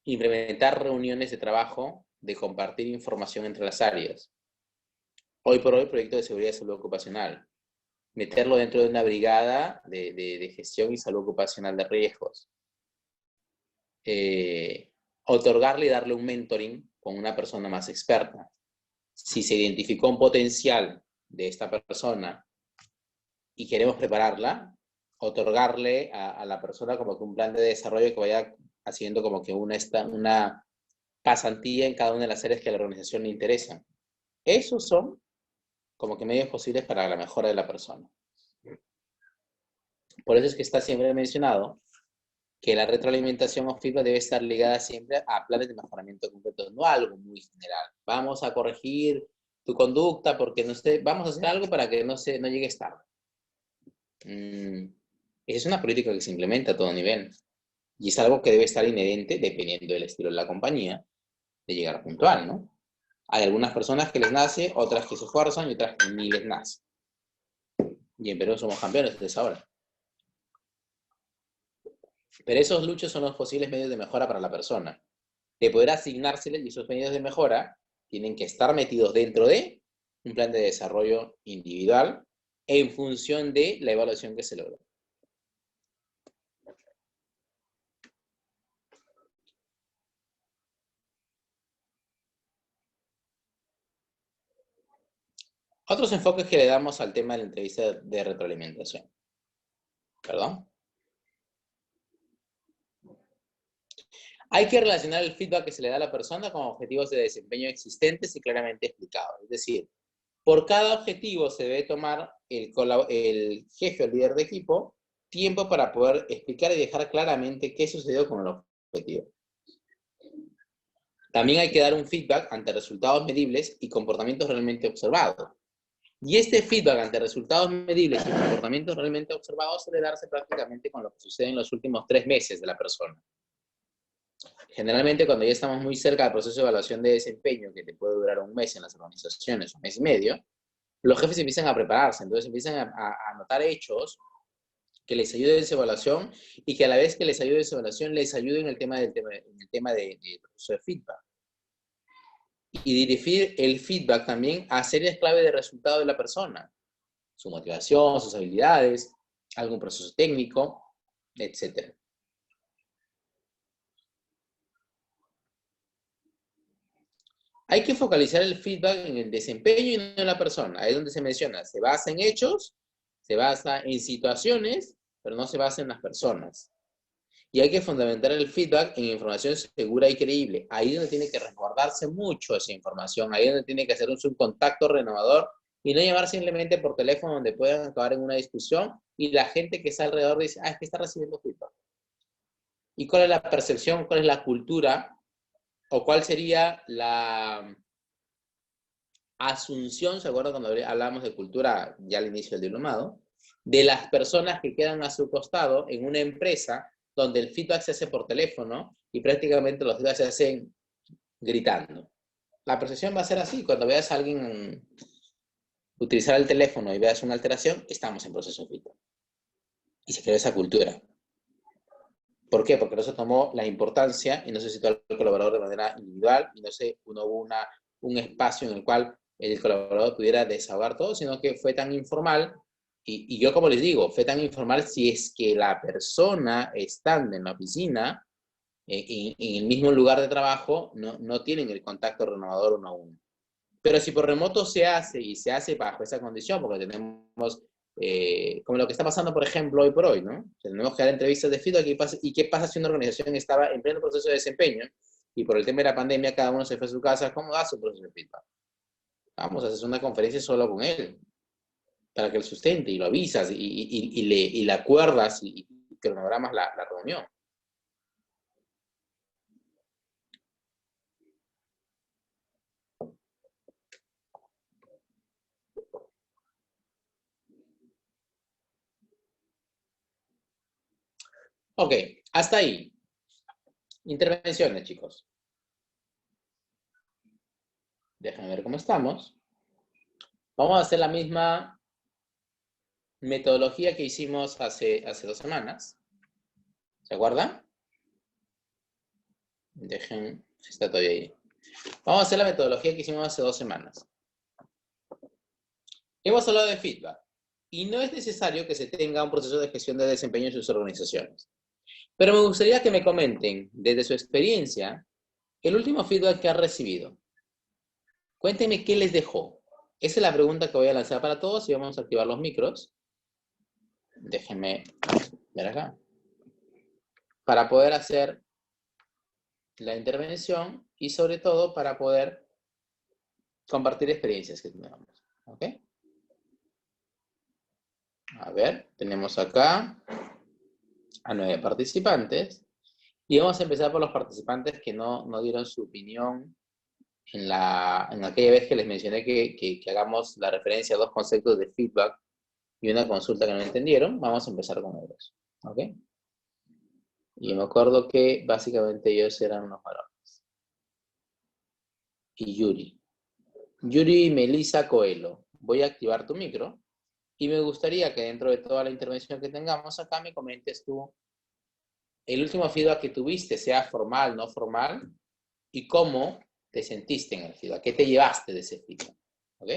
implementar reuniones de trabajo, de compartir información entre las áreas. Hoy por hoy, proyectos de seguridad y salud ocupacional. Meterlo dentro de una brigada de gestión y salud ocupacional de riesgos. Otorgarle y darle un mentoring con una persona más experta. Si se identificó un potencial de esta persona y queremos prepararla, otorgarle a la persona como que un plan de desarrollo que vaya haciendo como que una pasantía en cada una de las áreas que a la organización le interesan. Esos son como que medios posibles para la mejora de la persona. Por eso es que está siempre mencionado que la retroalimentación o feedback debe estar ligada siempre a planes de mejoramiento concretos, no a algo muy general. Vamos a corregir tu conducta porque no sé, vamos a hacer algo para que no llegues tarde. Es una política que se implementa a todo nivel y es algo que debe estar inherente, dependiendo del estilo de la compañía, de llegar puntual, ¿no? Hay algunas personas que les nace, otras que se esfuerzan y otras que ni les nace. Y en Perú somos campeones de esa hora. Pero esos luchos son los posibles medios de mejora para la persona. De poder asignárseles y esos medios de mejora tienen que estar metidos dentro de un plan de desarrollo individual en función de la evaluación que se logra. Otros enfoques que le damos al tema de la entrevista de retroalimentación. ¿Perdón? Hay que relacionar el feedback que se le da a la persona con objetivos de desempeño existentes y claramente explicados. Es decir, por cada objetivo se debe tomar el jefe o líder de equipo tiempo para poder explicar y dejar claramente qué sucedió con el objetivo. También hay que dar un feedback ante resultados medibles y comportamientos realmente observados. Y este feedback ante resultados medibles y comportamientos realmente observados debe darse prácticamente con lo que sucede en los últimos 3 meses de la persona. Generalmente, cuando ya estamos muy cerca del proceso de evaluación de desempeño, que te puede durar un mes en las organizaciones, un mes y medio, los jefes empiezan a prepararse, entonces empiezan a anotar hechos que les ayuden en su evaluación y que a la vez que les ayuden en su evaluación, les ayuden en el tema del proceso de feedback. Y dirigir el feedback también a áreas clave de resultado de la persona, su motivación, sus habilidades, algún proceso técnico, etc. Hay que focalizar el feedback en el desempeño y no en la persona. Ahí es donde se menciona, se basa en hechos, se basa en situaciones, pero no se basa en las personas. Y hay que fundamentar el feedback en información segura y creíble. Ahí es donde tiene que resguardarse mucho esa información. Ahí es donde tiene que hacer un subcontacto renovador y no llamar simplemente por teléfono donde puedan acabar en una discusión y la gente que está alrededor dice, es que está recibiendo feedback. ¿Y cuál es la percepción, cuál es la cultura o cuál sería la asunción, ¿se acuerdan cuando hablábamos de cultura ya al inicio del diplomado? De las personas que quedan a su costado en una empresa donde el feedback se hace por teléfono y prácticamente los feedbacks se hacen gritando. La percepción va a ser así. Cuando veas a alguien utilizar el teléfono y veas una alteración, estamos en proceso de feedback. Y se creó esa cultura. ¿Por qué? Porque no se tomó la importancia y no se citó al colaborador de manera individual y no hubo un espacio en el cual el colaborador pudiera desahogar todo, sino que fue tan informal. Y yo, como les digo, fue tan informal si es que la persona estando en la oficina, en el mismo lugar de trabajo, no tienen el contacto renovador uno a uno. Pero si por remoto se hace y se hace bajo esa condición, porque tenemos, como lo que está pasando, por ejemplo, hoy por hoy, ¿no? Tenemos que dar entrevistas de feedback y qué pasa si una organización estaba en pleno proceso de desempeño y por el tema de la pandemia cada uno se fue a su casa, ¿cómo da su proceso de feedback? Vamos, haces una conferencia solo con él, para que él sustente, y lo avisas, y le acuerdas, y cronogramas la reunión. Ok, hasta ahí. Intervenciones, chicos. Déjenme ver cómo estamos. Vamos a hacer la misma metodología que hicimos hace 2 semanas. ¿Se acuerdan? Dejen, está todavía ahí. Vamos a hacer la metodología que hicimos hace 2 semanas. Hemos hablado de feedback. Y no es necesario que se tenga un proceso de gestión de desempeño en sus organizaciones. Pero me gustaría que me comenten, desde su experiencia, el último feedback que han recibido. Cuéntenme qué les dejó. Esa es la pregunta que voy a lanzar para todos y vamos a activar los micros. Déjenme ver acá. Para poder hacer la intervención y sobre todo para poder compartir experiencias que tenemos. ¿Ok? A ver, tenemos acá a 9 participantes y vamos a empezar por los participantes que no dieron su opinión en aquella vez que les mencioné que hagamos la referencia a 2 conceptos de feedback y una consulta que no entendieron. Vamos a empezar con ellos. ¿Ok? Y me acuerdo que básicamente ellos eran unos varones. Y Yuri. Yuri y Melissa Coelho. Voy a activar tu micro. Y me gustaría que dentro de toda la intervención que tengamos acá me comentes tú el último feedback que tuviste, sea formal, no formal, y cómo te sentiste en el feedback, qué te llevaste de ese feedback. ¿Ok?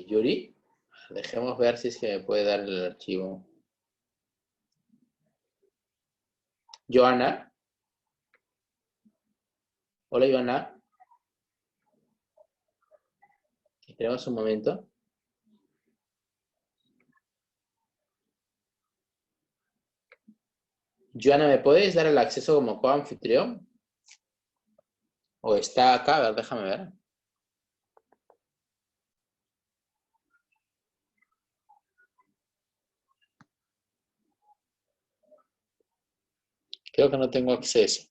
Yuri, dejemos ver si es que me puede dar el archivo. Joana. Hola, Joana. Esperemos un momento. Joana, ¿me puedes dar el acceso como coanfitrión? ¿O está acá? A ver, déjame ver. Creo que no tengo acceso.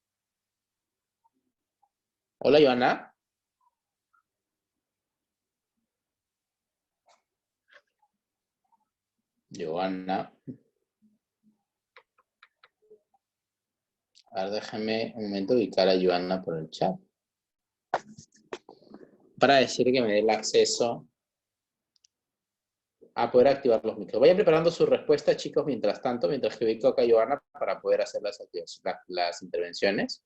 Hola, Joana. Joana. A ver, déjame un momento ubicar a Joana por el chat. Para decir que me dé el acceso a poder activar los micros. Vayan preparando su respuesta, chicos, mientras tanto, mientras que ubico acá a Joana para poder hacer las intervenciones.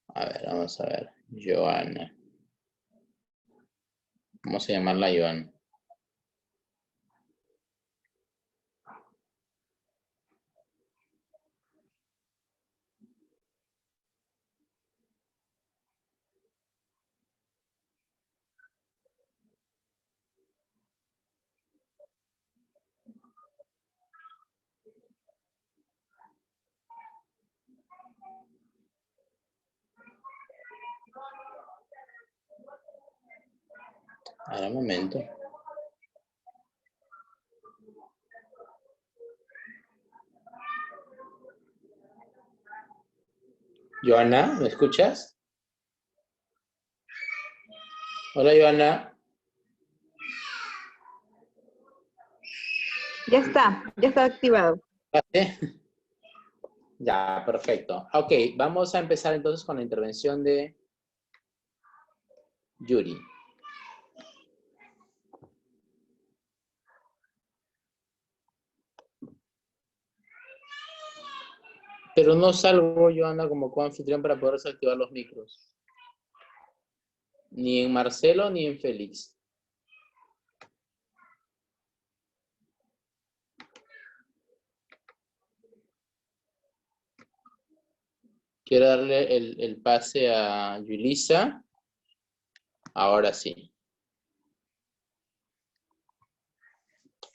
A ver, vamos a ver. Joana. Vamos a llamarla Joana. A ver, un momento. Joana, ¿me escuchas? Hola, Joana.
Ya está activado.
¿Vale? Ya, perfecto. Ok, vamos a empezar entonces con la intervención de Yuri. Pero no salgo, Joana, como coanfitrión para poder desactivar los micros. Ni en Marcelo ni en Félix. Quiero darle el pase a Yulisa. Ahora sí.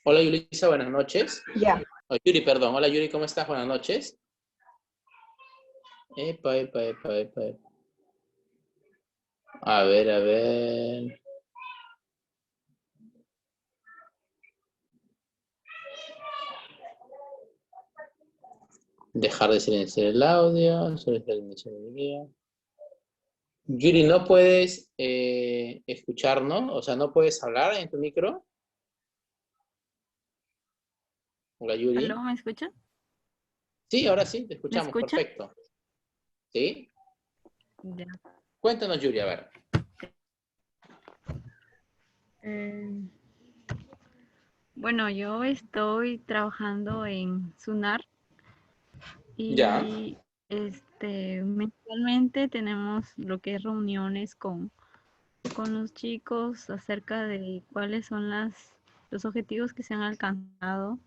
Hola Yulisa, buenas noches.
Ya.
Oh, Yuri, perdón. Hola Yuri, ¿cómo estás? Buenas noches. Epa, epa, epa, epa. A ver, a ver. Dejar de silenciar el audio. Solicitar el inicio del día. Yuri, no puedes escuchar, ¿no? O sea, no puedes hablar en tu micro. Hola
¿Aló?
Yuri.
¿Me escuchan?
Sí, ahora sí, te
¿Me
escuchamos.
escuchan?
Perfecto. ¿Sí?
Ya.
Cuéntanos, Yuri, a ver.
Eh, bueno, yo estoy trabajando en SUNAR
Ya.
y mensualmente tenemos lo que es reuniones con los chicos acerca de cuáles son los objetivos que se han alcanzado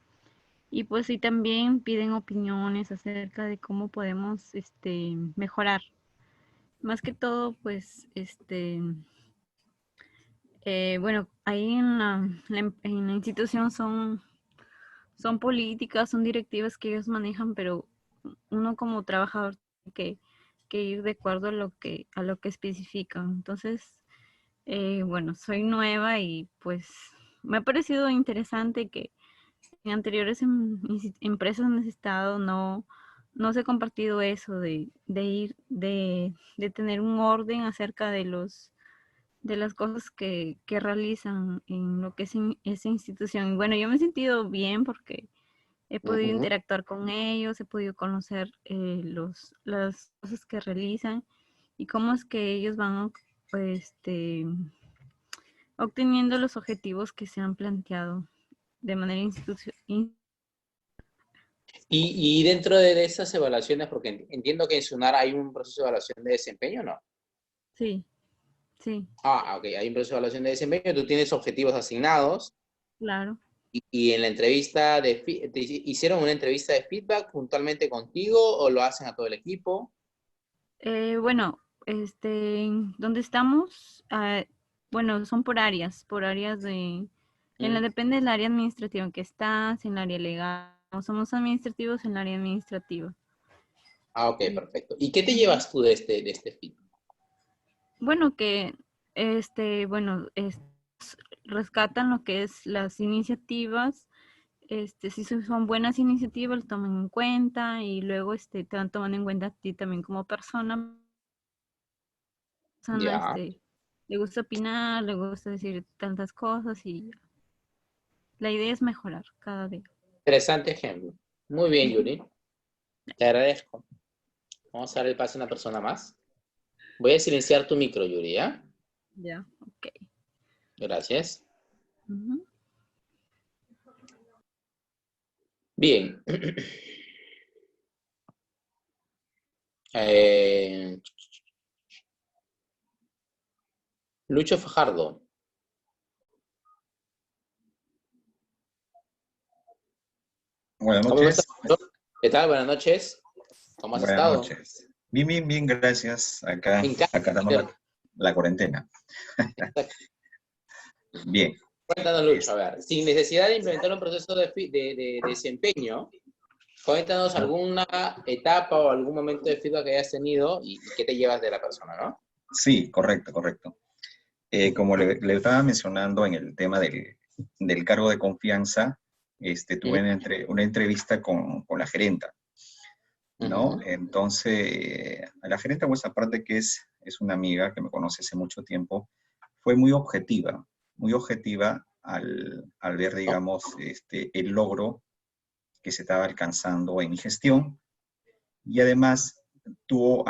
y pues sí también piden opiniones acerca de cómo podemos mejorar. Más que todo, pues bueno, ahí en la institución son políticas, son directivas que ellos manejan, pero uno como trabajador tiene que ir de acuerdo a lo que especifican. Entonces, bueno, soy nueva y pues me ha parecido interesante que en anteriores empresas en ese estado no se ha compartido eso de tener un orden acerca de las cosas que realizan en lo que es esa institución. Y bueno, yo me he sentido bien porque he podido
Ujú.
interactuar con ellos, he podido conocer las cosas que realizan y cómo es que ellos van obteniendo los objetivos que se han planteado de manera institucional.
Y dentro de esas evaluaciones, porque entiendo que en SUNAR hay un proceso de evaluación de desempeño, ¿no?
Sí, sí,
Ah, ok, hay un proceso de evaluación de desempeño, tú tienes objetivos asignados
claro.
y en la entrevista ¿te hicieron una entrevista de feedback puntualmente contigo o lo hacen a todo el equipo?
Bueno, donde estamos, bueno, son por áreas
Mm.
depende del área administrativa en que estás, en el área legal, no somos administrativos en el área administrativa.
Ah, ok,
Y,
perfecto. ¿Y qué te
ujú.
llevas tú de este feedback?
Bueno, bueno, rescatan lo que es las iniciativas, si son buenas iniciativas, lo toman en cuenta y luego, te van tomando en cuenta a ti también como persona,
Ya,
le gusta opinar, le gusta decir tantas cosas y la idea es mejorar cada día.
interesante ejemplo. Muy bien,
Ujú.
Yuri, te agradezco. Vamos a dar el paso a una persona más. Voy a silenciar tu micro, Yuri, ¿ya?
Ya, ok.
Gracias.
Ujú.
Bien. Eh, Lucho Fajardo.
Buenas
¿Cómo estás,
noches.
Lucho? ¿Qué tal? Buenas noches. ¿Cómo has
Buenas
estado?
noches. Bien, bien, bien, gracias. Acá,
En casa,
acatando
¿cierto?
la cuarentena. Bien.
Cuéntanos, Lucho, a
Es-
ver, sin necesidad de implementar un proceso de desempeño, cuéntanos alguna etapa o algún momento de feedback que hayas tenido y qué te llevas de la persona, ¿no?
sí, correcto, correcto. Como le estaba mencionando en el tema del cargo de confianza, tuve una entrevista con la gerenta, ¿no?
Ujú.
Entonces, a la gerenta, pues aparte que es una amiga que me conoce hace mucho tiempo, fue muy objetiva al ver, digamos, el logro que se estaba alcanzando en mi gestión y además tuvo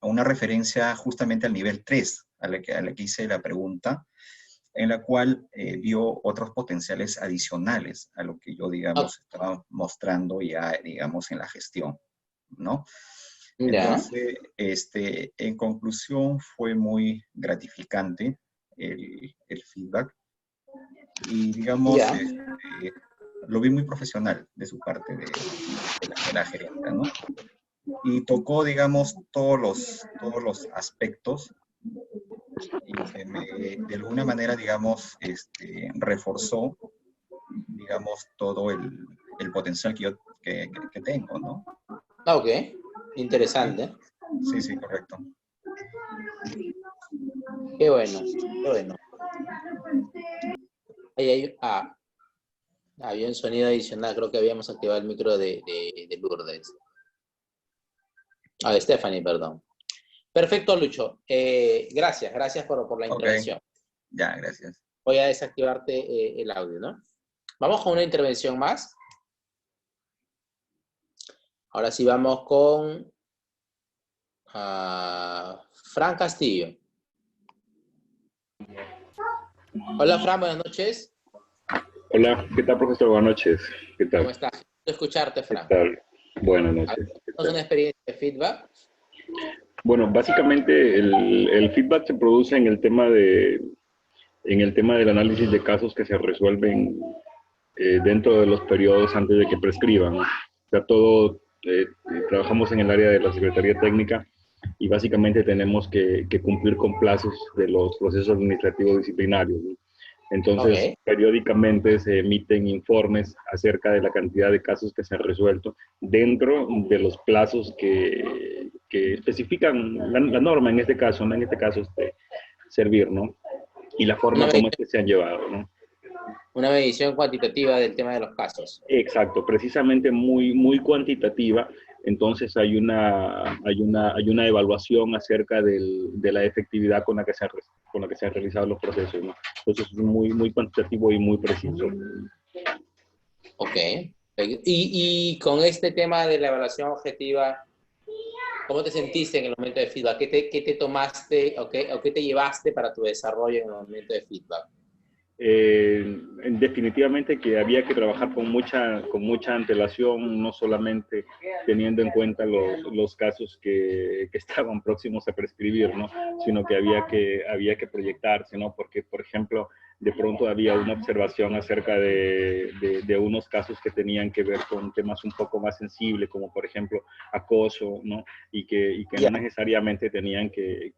una referencia justamente al nivel 3 a la que hice la pregunta, en la cual vio otros potenciales adicionales a lo que yo,
Ok,
digamos, estaba mostrando ya, digamos, en la gestión, ¿no?
ya,
Entonces, en conclusión, fue muy gratificante el feedback y, digamos,
ya,
lo vi muy profesional de su parte, de la gerenta, ¿no? Y tocó, digamos, todos los aspectos y de alguna manera, digamos, reforzó digamos, todo el potencial que tengo, ¿no?
Ah, ok, interesante.
Sí, sí, correcto.
Qué bueno, qué bueno. Había un sonido adicional, creo que habíamos activado el micro de Lourdes. De Stephanie, perdón. Perfecto, Lucho. Gracias por la
Ok,
intervención.
ya, gracias.
Voy a desactivarte el audio, ¿no? Vamos con una intervención más. Ahora sí vamos con Fran Castillo. Hola, Fran, buenas noches.
Hola, ¿qué tal, profesor? Buenas noches. ¿Qué tal?
¿Cómo estás? Quiero escucharte,
¿Qué
Fran.
tal? Buenas noches. ¿Qué
¿Tienes una
tal?
experiencia de feedback?
Bueno, básicamente el feedback se produce en el tema del análisis de casos que se resuelven dentro de los periodos antes de que prescriban. O sea, trabajamos en el área de la Secretaría Técnica y básicamente tenemos que cumplir con plazos de los procesos administrativos disciplinarios, ¿no? Entonces,
Ok.
periódicamente se emiten informes acerca de la cantidad de casos que se han resuelto dentro de los plazos que especifican la norma en este caso, ¿no? En este caso, servir, ¿no? Y la
Una
forma como es
medición,
que se han llevado, ¿no?
una medición cuantitativa del tema de los casos.
Exacto, precisamente muy cuantitativa. Entonces hay una evaluación acerca de la efectividad con la que se han realizado los procesos, ¿no? Entonces es muy cuantitativo y muy preciso.
Ok. Y con este tema de la evaluación objetiva, ¿cómo te sentiste en el momento de feedback? ¿Qué te tomaste o qué te llevaste para tu desarrollo en el momento de feedback?
Definitivamente que había que trabajar con mucha antelación, no solamente teniendo en cuenta los casos que estaban próximos a prescribir, ¿no? Sino que había que proyectarse, ¿no? Porque, por ejemplo, de pronto había una observación acerca de unos casos que tenían que ver con temas un poco más sensibles, como por ejemplo acoso, ¿no? Y que
Ya.
no necesariamente tenían que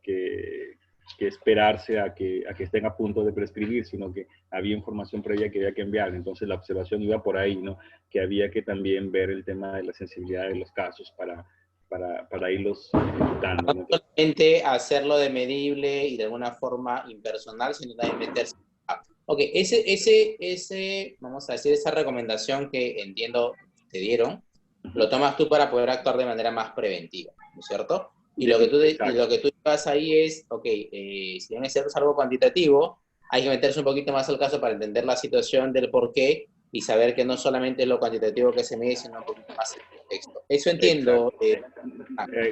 esperarse a que estén a punto de prescribir, sino que había información previa que había que enviar. Entonces la observación iba por ahí, ¿no? Que había que también ver el tema de la sensibilidad de los casos para irlos quitando, ¿no?
Solamente hacerlo de medible y de alguna forma impersonal, sino también meterse. Ok, vamos a decir, esa recomendación que entiendo te dieron, lo tomas tú para poder actuar de manera más preventiva, ¿no es cierto? Y lo
Exacto.
que tú llevas ahí es, ok, si bien es cierto es algo cuantitativo, hay que meterse un poquito más al caso para entender la situación del por qué y saber que no solamente es lo cuantitativo que se mide, sino un poquito más el contexto. Eso entiendo.
Exacto.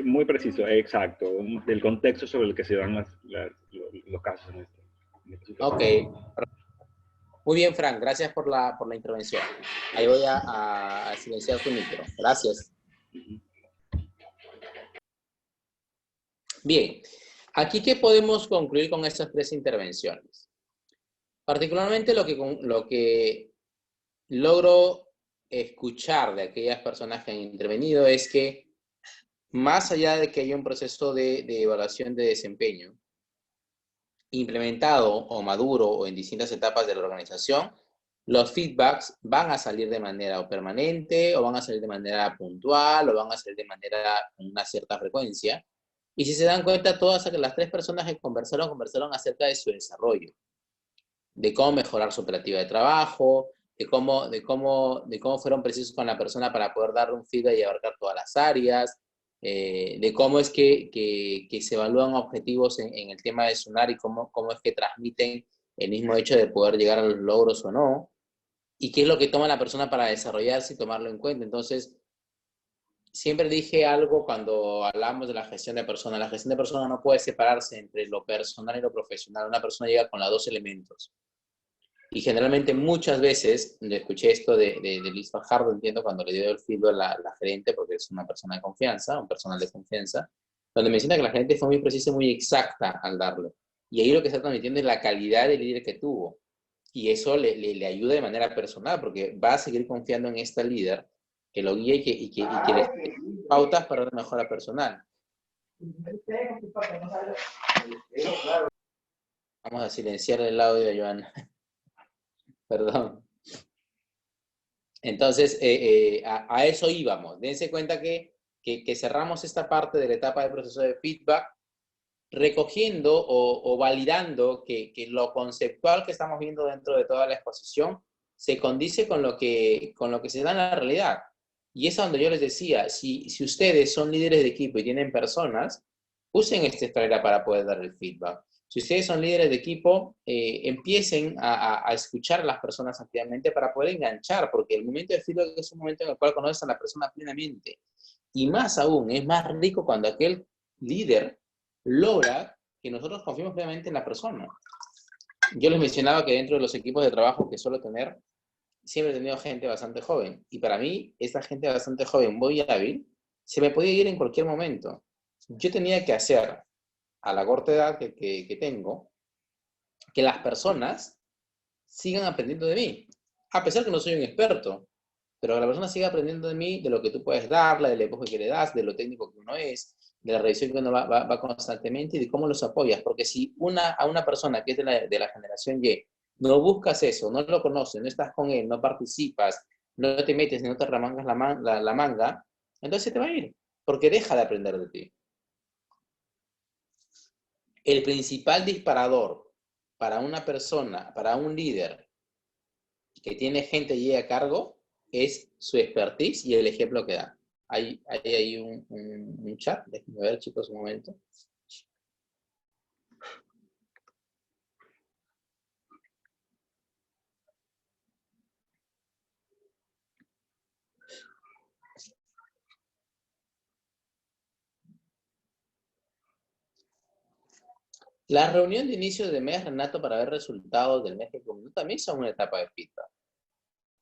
Muy preciso, exacto. Del contexto sobre el que se dan los casos en esta
Ok,
situación.
muy bien, Frank, gracias por la intervención. Ahí voy a silenciar tu micro. Gracias. Bien, aquí qué podemos concluir con estas tres intervenciones. Particularmente lo que logro escuchar de aquellas personas que han intervenido es que más allá de que haya un proceso de evaluación de desempeño implementado o maduro o en distintas etapas de la organización, los feedbacks van a salir de manera o permanente o van a salir de manera puntual o van a salir de manera con una cierta frecuencia. Y si se dan cuenta, todas las tres personas que conversaron acerca de su desarrollo, de cómo mejorar su operativa de trabajo, de cómo fueron precisos con la persona para poder darle un feedback y abarcar todas las áreas, de cómo es que se evalúan objetivos en el tema de Sunar y cómo es que transmiten el mismo hecho de poder llegar a los logros o no, y qué es lo que toma la persona para desarrollarse y tomarlo en cuenta. Entonces, siempre dije algo cuando hablamos de la gestión de personas. La gestión de personas no puede separarse entre lo personal y lo profesional. Una persona llega con los dos elementos. Y generalmente muchas veces, le escuché esto de Liz Fajardo, entiendo, cuando le dio el feedback a la gerente, porque es una persona de confianza, un personal de confianza, donde menciona que la gerente fue muy precisa y muy exacta al darlo. Y ahí lo que está transmitiendo es la calidad del líder que tuvo. Y eso le ayuda de manera personal, porque va a seguir confiando en esta líder que lo guíe y que le dé pautas para una mejora personal. Vamos a silenciar el audio, Joana. Perdón. Entonces, a eso íbamos. Dense cuenta que cerramos esta parte de la etapa del proceso de feedback recogiendo o validando que lo conceptual que estamos viendo dentro de toda la exposición se condice con lo que se da en la realidad. Y es donde yo les decía, si ustedes son líderes de equipo y tienen personas, usen esta escalera para poder dar el feedback. Si ustedes son líderes de equipo, empiecen a escuchar a las personas activamente para poder enganchar, porque el momento de feedback es un momento en el cual conoces a la persona plenamente. Y más aún, es más rico cuando aquel líder logra que nosotros confiemos plenamente en la persona. Yo les mencionaba que dentro de los equipos de trabajo que suelo tener, siempre he tenido gente bastante joven. Y para mí, esta gente bastante joven, muy hábil, se me podía ir en cualquier momento. Yo tenía que hacer, a la corta edad que tengo, que las personas sigan aprendiendo de mí. A pesar que no soy un experto, pero que la persona siga aprendiendo de mí, de lo que tú puedes darle, del enfoque que le das, de lo técnico que uno es, de la revisión que uno va constantemente y de cómo los apoyas. Porque si a una persona que es de la generación Y no buscas eso, no lo conoces, no estás con él, no participas, no te metes, no te remangas la manga, entonces te va a ir, porque deja de aprender de ti. El principal disparador para una persona, para un líder que tiene gente Y a cargo, es su expertise y el ejemplo que da. Hay un chat, déjenme ver, chicos, un momento. La reunión de inicio de mes, Renato, para ver resultados del mes que culminó, también son una etapa de feedback.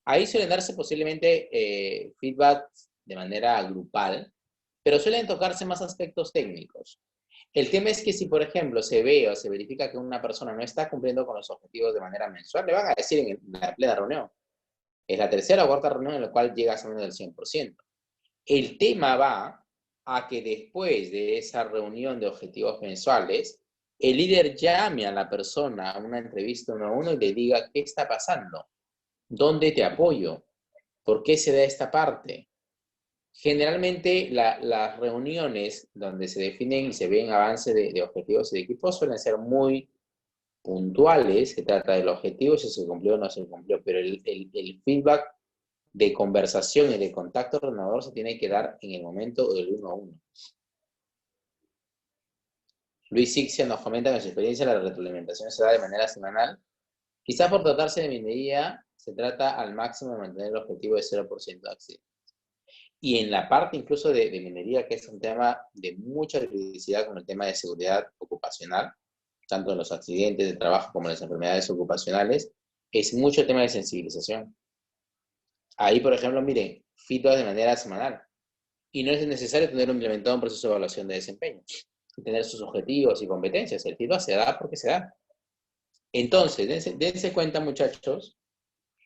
Ahí suelen darse posiblemente feedback de manera grupal, pero suelen tocarse más aspectos técnicos. El tema es que si, por ejemplo, se ve o se verifica que una persona no está cumpliendo con los objetivos de manera mensual, le van a decir en la plena reunión. Es la tercera o cuarta reunión en la cual llegas a menos del 100%. El tema va a que después de esa reunión de objetivos mensuales, el líder llame a la persona a una entrevista uno a uno y le diga qué está pasando, dónde te apoyo, por qué se da esta parte. Generalmente las reuniones donde se definen y se ven avances de objetivos y de equipos suelen ser muy puntuales, se trata del objetivo, si se cumplió o no se cumplió, pero el feedback de conversación y de contacto renovador se tiene que dar en el momento del uno a uno. Luis Sixia nos comenta que en su experiencia la retroalimentación se da de manera semanal. Quizás por tratarse de minería, se trata al máximo de mantener el objetivo de 0% de accidentes. Y en la parte incluso de minería, que es un tema de mucha criticidad con el tema de seguridad ocupacional, tanto en los accidentes de trabajo como en las enfermedades ocupacionales, es mucho tema de sensibilización. Ahí, por ejemplo, miren, feedback de manera semanal. Y no es necesario tener implementado un proceso de evaluación de desempeño, y tener sus objetivos y competencias. El feedback se da porque se da. Entonces, dense cuenta, muchachos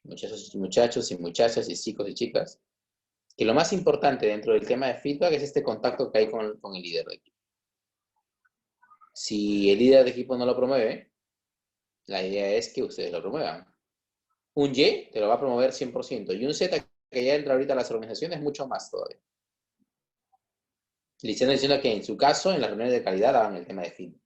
y muchachas y chicos y chicas, que lo más importante dentro del tema de feedback es este contacto que hay con el líder de equipo. Si el líder de equipo no lo promueve, la idea es que ustedes lo promuevan. Un Y te lo va a promover 100%, y un Z que ya entra ahorita a las organizaciones mucho más todavía. Le están diciendo que en su caso, en las reuniones de calidad, hagan el tema de feedback.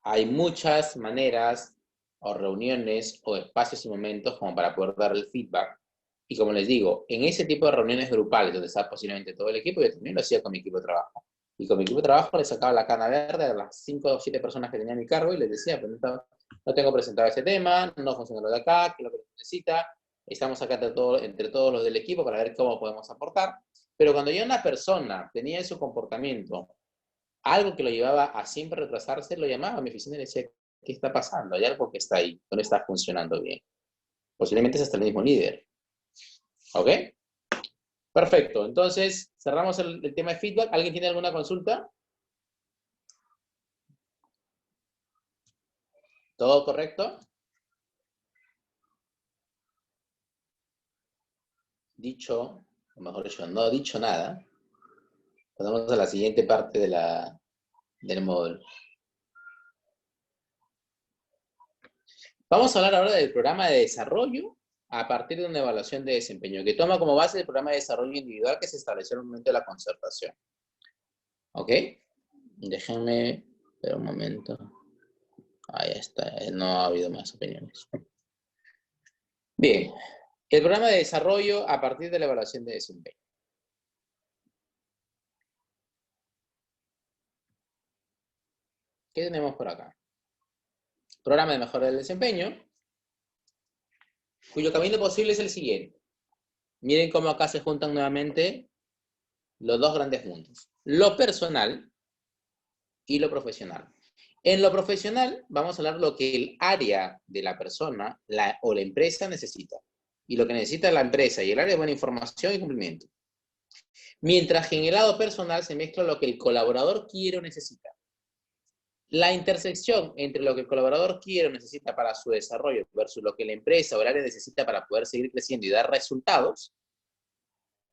Hay muchas maneras o reuniones o espacios y momentos como para poder dar el feedback. Y como les digo, en ese tipo de reuniones grupales donde está posiblemente todo el equipo, yo también lo hacía con mi equipo de trabajo. Y con mi equipo de trabajo les sacaba la cana verde a las 5 o 7 personas que tenía a mi cargo y les decía, pues no tengo presentado ese tema, no funciona lo de acá, qué es lo que necesita, estamos acá entre todos los del equipo para ver cómo podemos aportar. Pero cuando ya una persona tenía en su comportamiento algo que lo llevaba a siempre retrasarse, lo llamaba a mi oficina y le decía, ¿qué está pasando? Hay algo que está ahí, no está funcionando bien. Posiblemente es hasta el mismo líder. ¿Ok? Perfecto. Entonces, cerramos el tema de feedback. ¿Alguien tiene alguna consulta? ¿Todo correcto? Dicho, o mejor dicho, no dicho nada. Pasamos a la siguiente parte del módulo. Vamos a hablar ahora del programa de desarrollo a partir de una evaluación de desempeño que toma como base el programa de desarrollo individual que se estableció en el momento de la concertación. ¿Ok? Déjenme ver un momento. Ahí está, no ha habido más opiniones. Bien, el programa de desarrollo a partir de la evaluación de desempeño. ¿Qué tenemos por acá? Programa de mejora del desempeño, cuyo camino posible es el siguiente. Miren cómo acá se juntan nuevamente los dos grandes mundos. Lo personal y lo profesional. En lo profesional vamos a hablar lo que el área de la persona o la empresa necesita. Y lo que necesita la empresa y el área es buena información y cumplimiento. Mientras que en el lado personal se mezcla lo que el colaborador quiere o necesita. La intersección entre lo que el colaborador quiere o necesita para su desarrollo versus lo que la empresa o el área necesita para poder seguir creciendo y dar resultados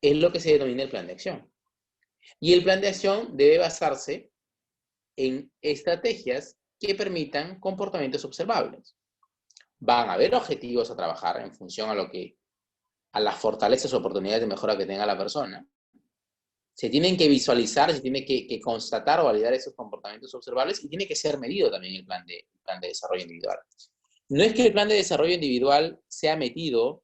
es lo que se denomina el plan de acción. Y el plan de acción debe basarse en estrategias que permitan comportamientos observables. Van a haber objetivos a trabajar en función a las fortalezas o oportunidades de mejora que tenga la persona. Se tienen que visualizar, se tiene que constatar o validar esos comportamientos observables y tiene que ser medido también el plan de desarrollo individual. No es que el plan de desarrollo individual sea metido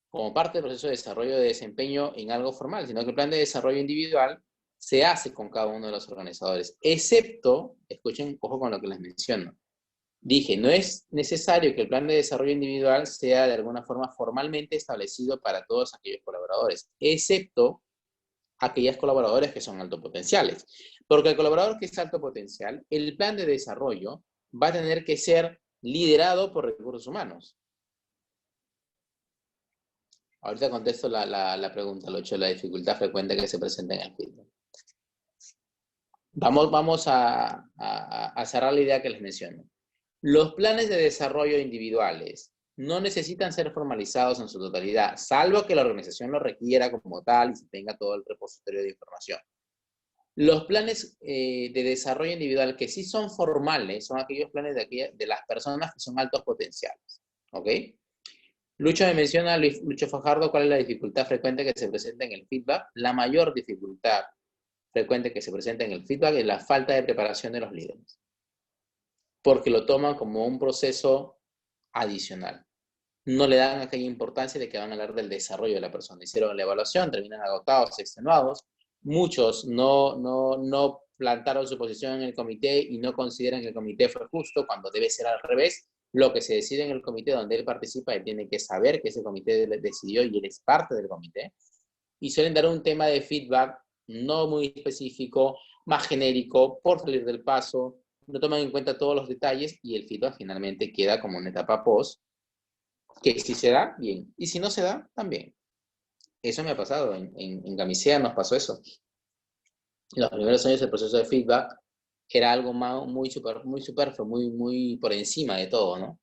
como parte del proceso de desarrollo de desempeño en algo formal, sino que el plan de desarrollo individual se hace con cada uno de los organizadores, excepto, escuchen, ojo con lo que les menciono, dije, no es necesario que el plan de desarrollo individual sea de alguna forma formalmente establecido para todos aquellos colaboradores, excepto aquellos colaboradores que son altopotenciales. Porque el colaborador que es alto potencial, el plan de desarrollo va a tener que ser liderado por recursos humanos. Ahorita contesto la pregunta, Lucho, la dificultad frecuente que se presenta en el feedback. Vamos a cerrar la idea que les menciono. Los planes de desarrollo individuales no necesitan ser formalizados en su totalidad, salvo que la organización lo requiera como tal y se tenga todo el repositorio de información. Los planes de desarrollo individual que sí son formales son aquellos planes de las personas que son altos potenciales. ¿Ok? Lucho me menciona, Lucho Fajardo, ¿cuál es la dificultad frecuente que se presenta en el feedback? La mayor dificultad frecuente que se presenta en el feedback es la falta de preparación de los líderes. Porque lo toman como un proceso adicional. No le dan aquella importancia de que van a hablar del desarrollo de la persona. Hicieron la evaluación, terminan agotados, extenuados. Muchos no plantaron su posición en el comité y no consideran que el comité fue justo cuando debe ser al revés. Lo que se decide en el comité donde él participa, él tiene que saber que ese comité decidió y él es parte del comité. Y suelen dar un tema de feedback no muy específico, más genérico, por salir del paso, no toman en cuenta todos los detalles y el feedback finalmente queda como una etapa post, que si se da, bien, y si no se da, también. Eso me ha pasado, en Camisea nos pasó eso. En los primeros años el proceso de feedback era algo muy superfluo, muy por encima de todo, ¿no?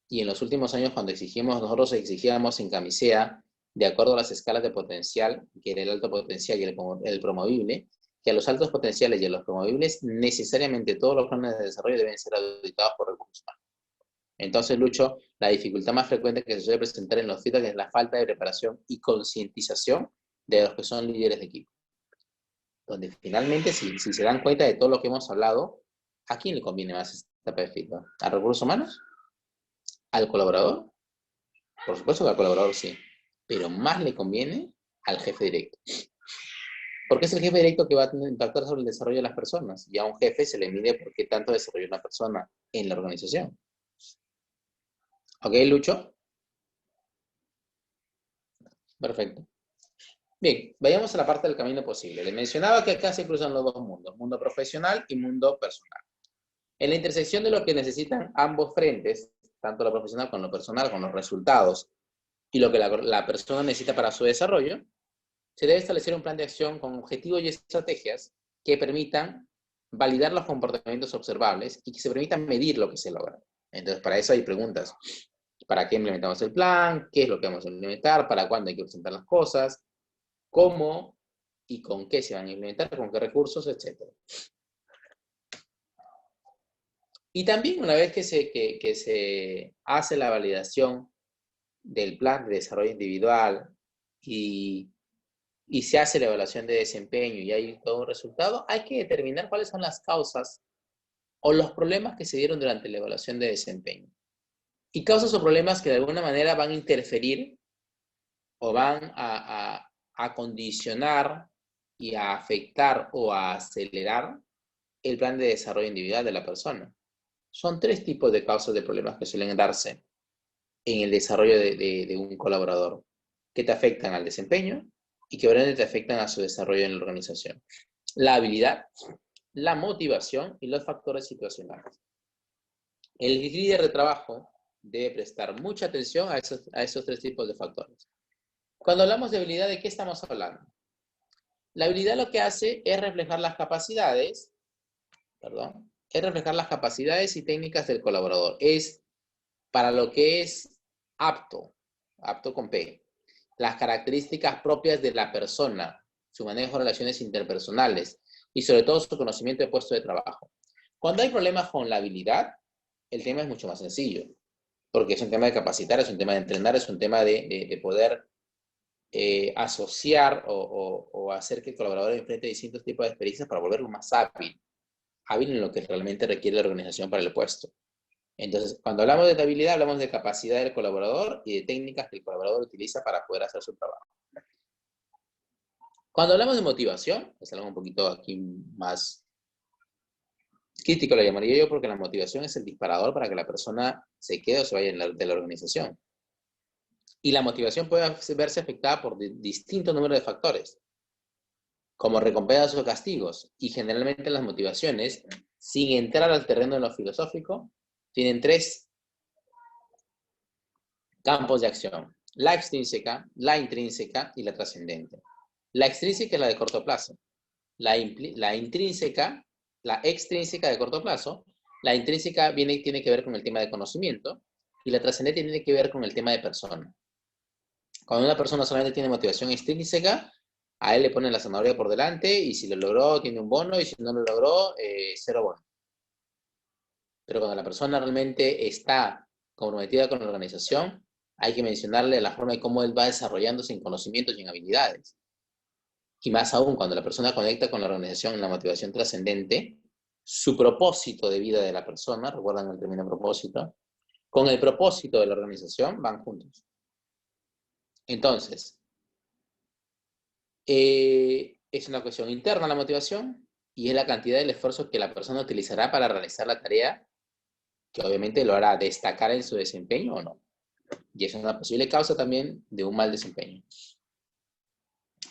Y en los últimos años cuando nosotros exigíamos en Camisea, de acuerdo a las escalas de potencial, que era el alto potencial y el promovible, que a los altos potenciales y a los promovibles, necesariamente todos los planes de desarrollo deben ser auditados por recursos humanos. Entonces, Lucho, la dificultad más frecuente que se suele presentar en los feedback es la falta de preparación y concientización de los que son líderes de equipo. Donde finalmente, si se dan cuenta de todo lo que hemos hablado, ¿a quién le conviene más esta etapa de feedback? ¿A recursos humanos? ¿Al colaborador? Por supuesto que al colaborador sí, pero más le conviene al jefe directo. Porque es el jefe directo que va a impactar sobre el desarrollo de las personas. Y a un jefe se le mide por qué tanto desarrolla una persona en la organización. ¿Ok, Lucho? Perfecto. Bien, vayamos a la parte del camino posible. Le mencionaba que acá se cruzan los dos mundos, mundo profesional y mundo personal. En la intersección de lo que necesitan ambos frentes, tanto lo profesional como lo personal, con los resultados y lo que la persona necesita para su desarrollo, se debe establecer un plan de acción con objetivos y estrategias que permitan validar los comportamientos observables y que se permitan medir lo que se logra. Entonces, para eso hay preguntas. ¿Para qué implementamos el plan? ¿Qué es lo que vamos a implementar? ¿Para cuándo hay que presentar las cosas? ¿Cómo y con qué se van a implementar? ¿Con qué recursos? Etcétera. Y también una vez que se hace la validación del plan de desarrollo individual y se hace la evaluación de desempeño y hay todo un resultado, hay que determinar cuáles son las causas o los problemas que se dieron durante la evaluación de desempeño. Y causas o problemas que de alguna manera van a interferir o van a condicionar y a afectar o a acelerar el plan de desarrollo individual de la persona. Son 3 tipos de causas de problemas que suelen darse en el desarrollo de un colaborador, que te afectan al desempeño y que obviamente te afectan a su desarrollo en la organización. La habilidad, la motivación y los factores situacionales. El líder de trabajo debe prestar mucha atención a esos 3 tipos de factores. Cuando hablamos de habilidad, ¿de qué estamos hablando? La habilidad lo que hace es reflejar las capacidades, y técnicas del colaborador. Es para lo que es apto con P. Las características propias de la persona, su manejo de relaciones interpersonales y sobre todo su conocimiento de puesto de trabajo. Cuando hay problemas con la habilidad, el tema es mucho más sencillo, porque es un tema de capacitar, es un tema de entrenar, es un tema de poder asociar o hacer que el colaborador enfrente distintos tipos de experiencias para volverlo más hábil en lo que realmente requiere la organización para el puesto. Entonces, cuando hablamos de habilidad, hablamos de capacidad del colaborador y de técnicas que el colaborador utiliza para poder hacer su trabajo. Cuando hablamos de motivación, es algo un poquito aquí más crítico, lo llamaría yo, porque la motivación es el disparador para que la persona se quede o se vaya de la organización. Y la motivación puede verse afectada por distintos números de factores, como recompensas o castigos. Y generalmente las motivaciones, sin entrar al terreno de lo filosófico, tienen 3 campos de acción: la extrínseca, la intrínseca y la trascendente. La extrínseca es la de corto plazo. La intrínseca, la extrínseca de corto plazo. La intrínseca tiene que ver con el tema de conocimiento y la trascendente tiene que ver con el tema de persona. Cuando una persona solamente tiene motivación extrínseca, a él le ponen la zanahoria por delante y si lo logró tiene un bono y si no lo logró, 0 bono. Pero cuando la persona realmente está comprometida con la organización, hay que mencionarle la forma de cómo él va desarrollándose en conocimientos y en habilidades. Y más aún, cuando la persona conecta con la organización en la motivación trascendente, su propósito de vida de la persona, recuerdan el término propósito, con el propósito de la organización van juntos. Entonces, es una cuestión interna la motivación y es la cantidad del esfuerzo que la persona utilizará para realizar la tarea, que obviamente lo hará destacar en su desempeño o no. Y es una posible causa también de un mal desempeño.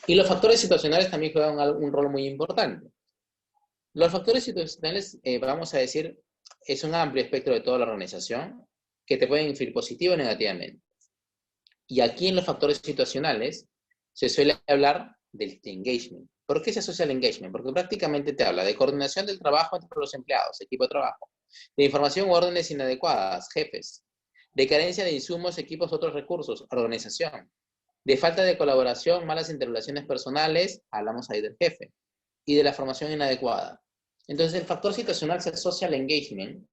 Y los factores situacionales también juegan un rol muy importante. Los factores situacionales, vamos a decir, es un amplio espectro de toda la organización que te pueden influir positivo o negativamente. Y aquí en los factores situacionales se suele hablar del engagement. ¿Por qué se asocia al engagement? Porque prácticamente te habla de coordinación del trabajo entre los empleados, equipo de trabajo, de información u órdenes inadecuadas, jefes, de carencia de insumos, equipos, otros recursos, organización, de falta de colaboración, malas interrelaciones personales, hablamos ahí del jefe, y de la formación inadecuada. Entonces el factor situacional se asocia al engagement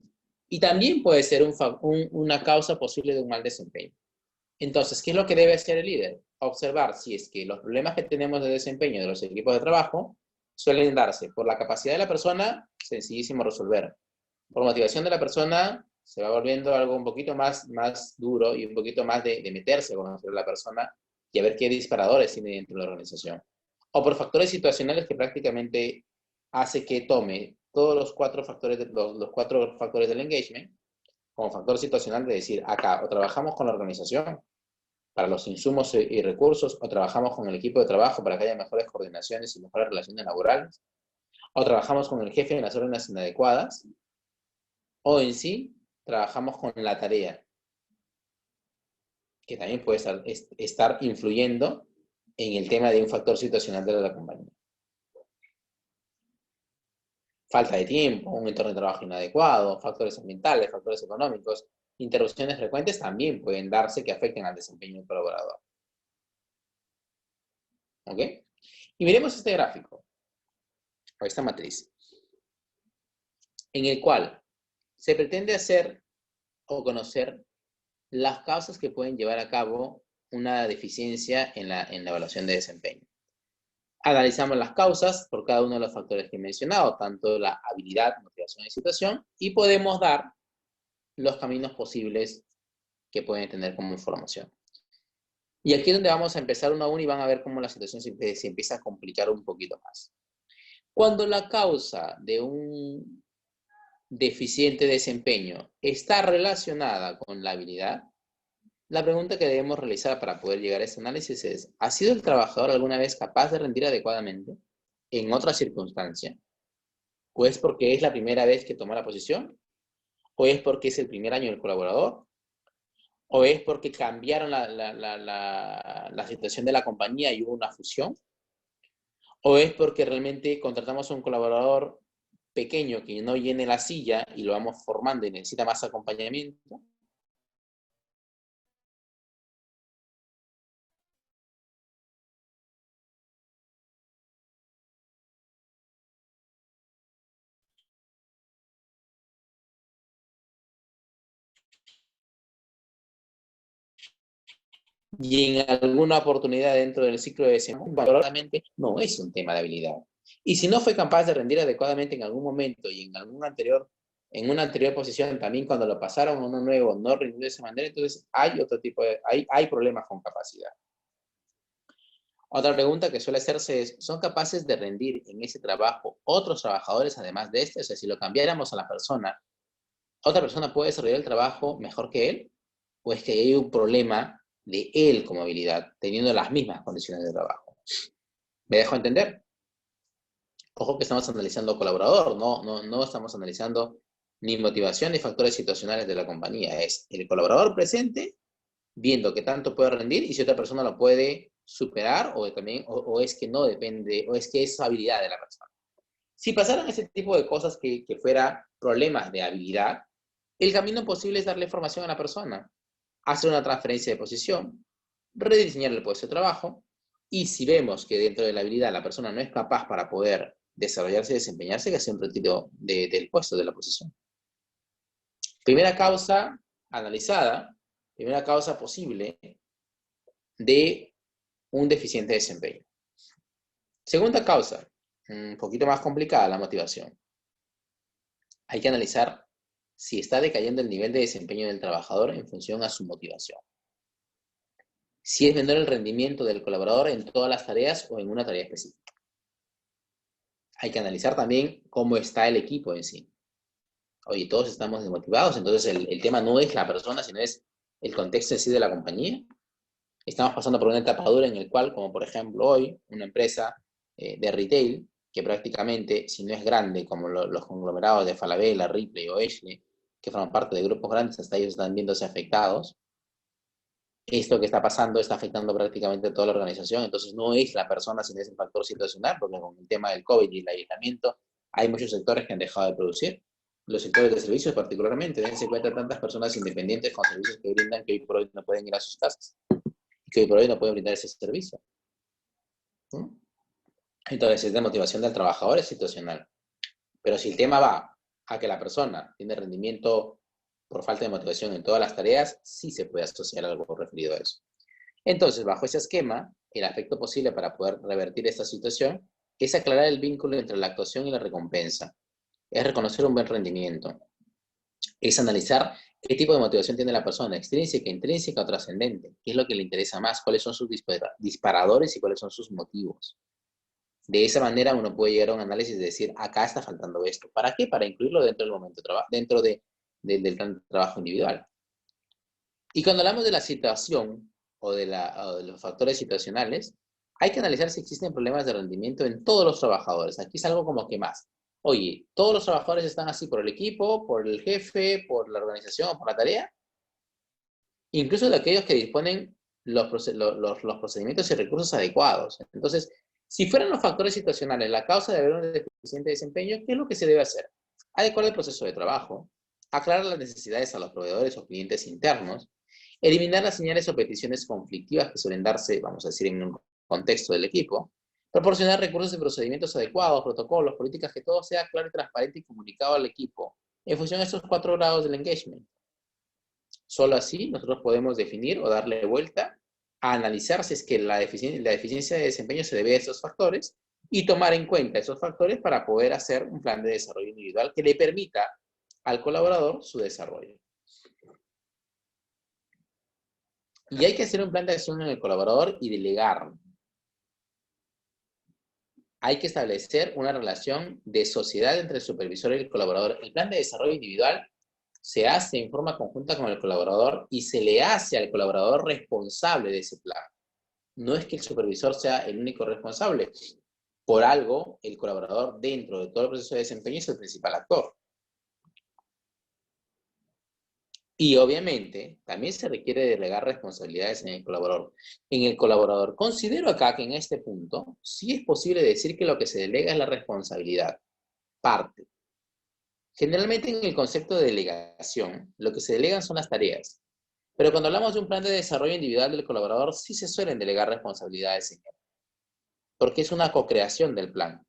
y también puede ser una causa posible de un mal desempeño. Entonces, ¿qué es lo que debe hacer el líder? Observar si es que los problemas que tenemos de desempeño de los equipos de trabajo suelen darse por la capacidad de la persona, sencillísimo resolver. Por motivación de la persona, se va volviendo algo un poquito más duro y un poquito más de meterse con la persona y a ver qué disparadores tiene dentro de la organización. O por factores situacionales que prácticamente hace que tome todos los 4 factores, los 4 factores del engagement como factor situacional de decir, acá o trabajamos con la organización para los insumos y recursos, o trabajamos con el equipo de trabajo para que haya mejores coordinaciones y mejores relaciones laborales, o trabajamos con el jefe en las órdenes inadecuadas, o en sí, trabajamos con la tarea, que también puede estar influyendo en el tema de un factor situacional de la compañía. Falta de tiempo, un entorno de trabajo inadecuado, factores ambientales, factores económicos, interrupciones frecuentes también pueden darse que afecten al desempeño del colaborador. ¿Ok? Y miremos este gráfico, o esta matriz, en el cual se pretende hacer o conocer las causas que pueden llevar a cabo una deficiencia en la evaluación de desempeño. Analizamos las causas por cada uno de los factores que he mencionado, tanto la habilidad, motivación y situación, y podemos dar los caminos posibles que pueden tener como información. Y aquí es donde vamos a empezar uno a uno y van a ver cómo la situación se empieza a complicar un poquito más. Cuando la causa de un deficiente desempeño está relacionada con la habilidad, la pregunta que debemos realizar para poder llegar a este análisis es, ¿ha sido el trabajador alguna vez capaz de rendir adecuadamente en otra circunstancia? ¿O es porque es la primera vez que toma la posición? ¿O es porque es el primer año del colaborador? ¿O es porque cambiaron la situación de la compañía y hubo una fusión? ¿O es porque realmente contratamos a un colaborador pequeño que no llene la silla y lo vamos formando y necesita más acompañamiento? Y en alguna oportunidad dentro del ciclo de desempeño, realmente no es un tema de habilidad. Y si no fue capaz de rendir adecuadamente en algún momento y en una anterior posición, también cuando lo pasaron a uno nuevo, no rindió de esa manera, entonces hay problemas con capacidad. Otra pregunta que suele hacerse es, ¿son capaces de rendir en ese trabajo otros trabajadores además de este? O sea, si lo cambiáramos a la persona, ¿otra persona puede desarrollar el trabajo mejor que él? ¿O es que hay un problema de él como habilidad, teniendo las mismas condiciones de trabajo? ¿Me dejo entender? Ojo que estamos analizando colaborador, no estamos analizando ni motivación ni factores situacionales de la compañía. Es el colaborador presente, viendo qué tanto puede rendir y si otra persona lo puede superar o es que no depende, o es que es habilidad de la persona. Si pasaran ese tipo de cosas que fuera problemas de habilidad, el camino posible es darle formación a la persona, hacer una transferencia de posición, rediseñar el puesto de trabajo, y si vemos que dentro de la habilidad la persona no es capaz para poder desarrollarse y desempeñarse, que hace un retiro del puesto, de la posición. Primera causa analizada, primera causa posible de un deficiente desempeño. Segunda causa, un poquito más complicada, la motivación. Hay que analizar si está decayendo el nivel de desempeño del trabajador en función a su motivación. Si es menor el rendimiento del colaborador en todas las tareas o en una tarea específica. Hay que analizar también cómo está el equipo en sí. Oye, todos estamos desmotivados, entonces el tema no es la persona, sino es el contexto en sí de la compañía. Estamos pasando por una etapa dura en el cual, como por ejemplo hoy, una empresa de retail, que prácticamente, si no es grande, como los conglomerados de Falabella, Ripley o Ashley, que forman parte de grupos grandes, hasta ellos están viéndose afectados. Esto que está pasando está afectando prácticamente a toda la organización, entonces no es la persona, sino es el factor situacional, porque con el tema del COVID y el aislamiento, hay muchos sectores que han dejado de producir. Los sectores de servicios particularmente, dense cuenta tantas personas independientes con servicios que brindan que hoy por hoy no pueden ir a sus casas, y que hoy por hoy no pueden brindar ese servicio. ¿Mm? Entonces es de motivación del trabajador, es situacional. Pero si el tema va a que la persona tiene rendimiento por falta de motivación en todas las tareas, sí se puede asociar algo referido a eso. Entonces, bajo ese esquema, el efecto posible para poder revertir esta situación es aclarar el vínculo entre la actuación y la recompensa. Es reconocer un buen rendimiento. Es analizar qué tipo de motivación tiene la persona, extrínseca, intrínseca o trascendente. ¿Qué es lo que le interesa más? ¿Cuáles son sus disparadores y cuáles son sus motivos? De esa manera uno puede llegar a un análisis de decir, acá está faltando esto. ¿Para qué? Para incluirlo dentro del momento de trabajo, dentro del plan de trabajo individual. Y cuando hablamos de la situación o de los factores situacionales, hay que analizar si existen problemas de rendimiento en todos los trabajadores. Aquí es algo como que más. Oye, ¿todos los trabajadores están así por el equipo, por el jefe, por la organización, por la tarea? Incluso de aquellos que disponen los procedimientos y recursos adecuados. Entonces, si fueran los factores situacionales la causa de haber un deficiente desempeño, ¿qué es lo que se debe hacer? Adecuar el proceso de trabajo, aclarar las necesidades a los proveedores o clientes internos, eliminar las señales o peticiones conflictivas que suelen darse, vamos a decir, en un contexto del equipo, proporcionar recursos y procedimientos adecuados, protocolos, políticas, que todo sea claro y transparente y comunicado al equipo en función de estos 4 grados del engagement. Solo así nosotros podemos definir o darle vuelta a analizar si es que la deficiencia de desempeño se debe a esos factores y tomar en cuenta esos factores para poder hacer un plan de desarrollo individual que le permita al colaborador su desarrollo. Y hay que hacer un plan de acción en el colaborador y delegar. Hay que establecer una relación de sociedad entre el supervisor y el colaborador. El plan de desarrollo individual se hace en forma conjunta con el colaborador y se le hace al colaborador responsable de ese plan. No es que el supervisor sea el único responsable. Por algo, el colaborador dentro de todo el proceso de desempeño es el principal actor. Y obviamente, también se requiere delegar responsabilidades en el colaborador. Considero acá que en este punto, sí es posible decir que lo que se delega es la responsabilidad. Parte. Generalmente en el concepto de delegación, lo que se delegan son las tareas. Pero cuando hablamos de un plan de desarrollo individual del colaborador, sí se suelen delegar responsabilidades en él. Porque es una co-creación del plan.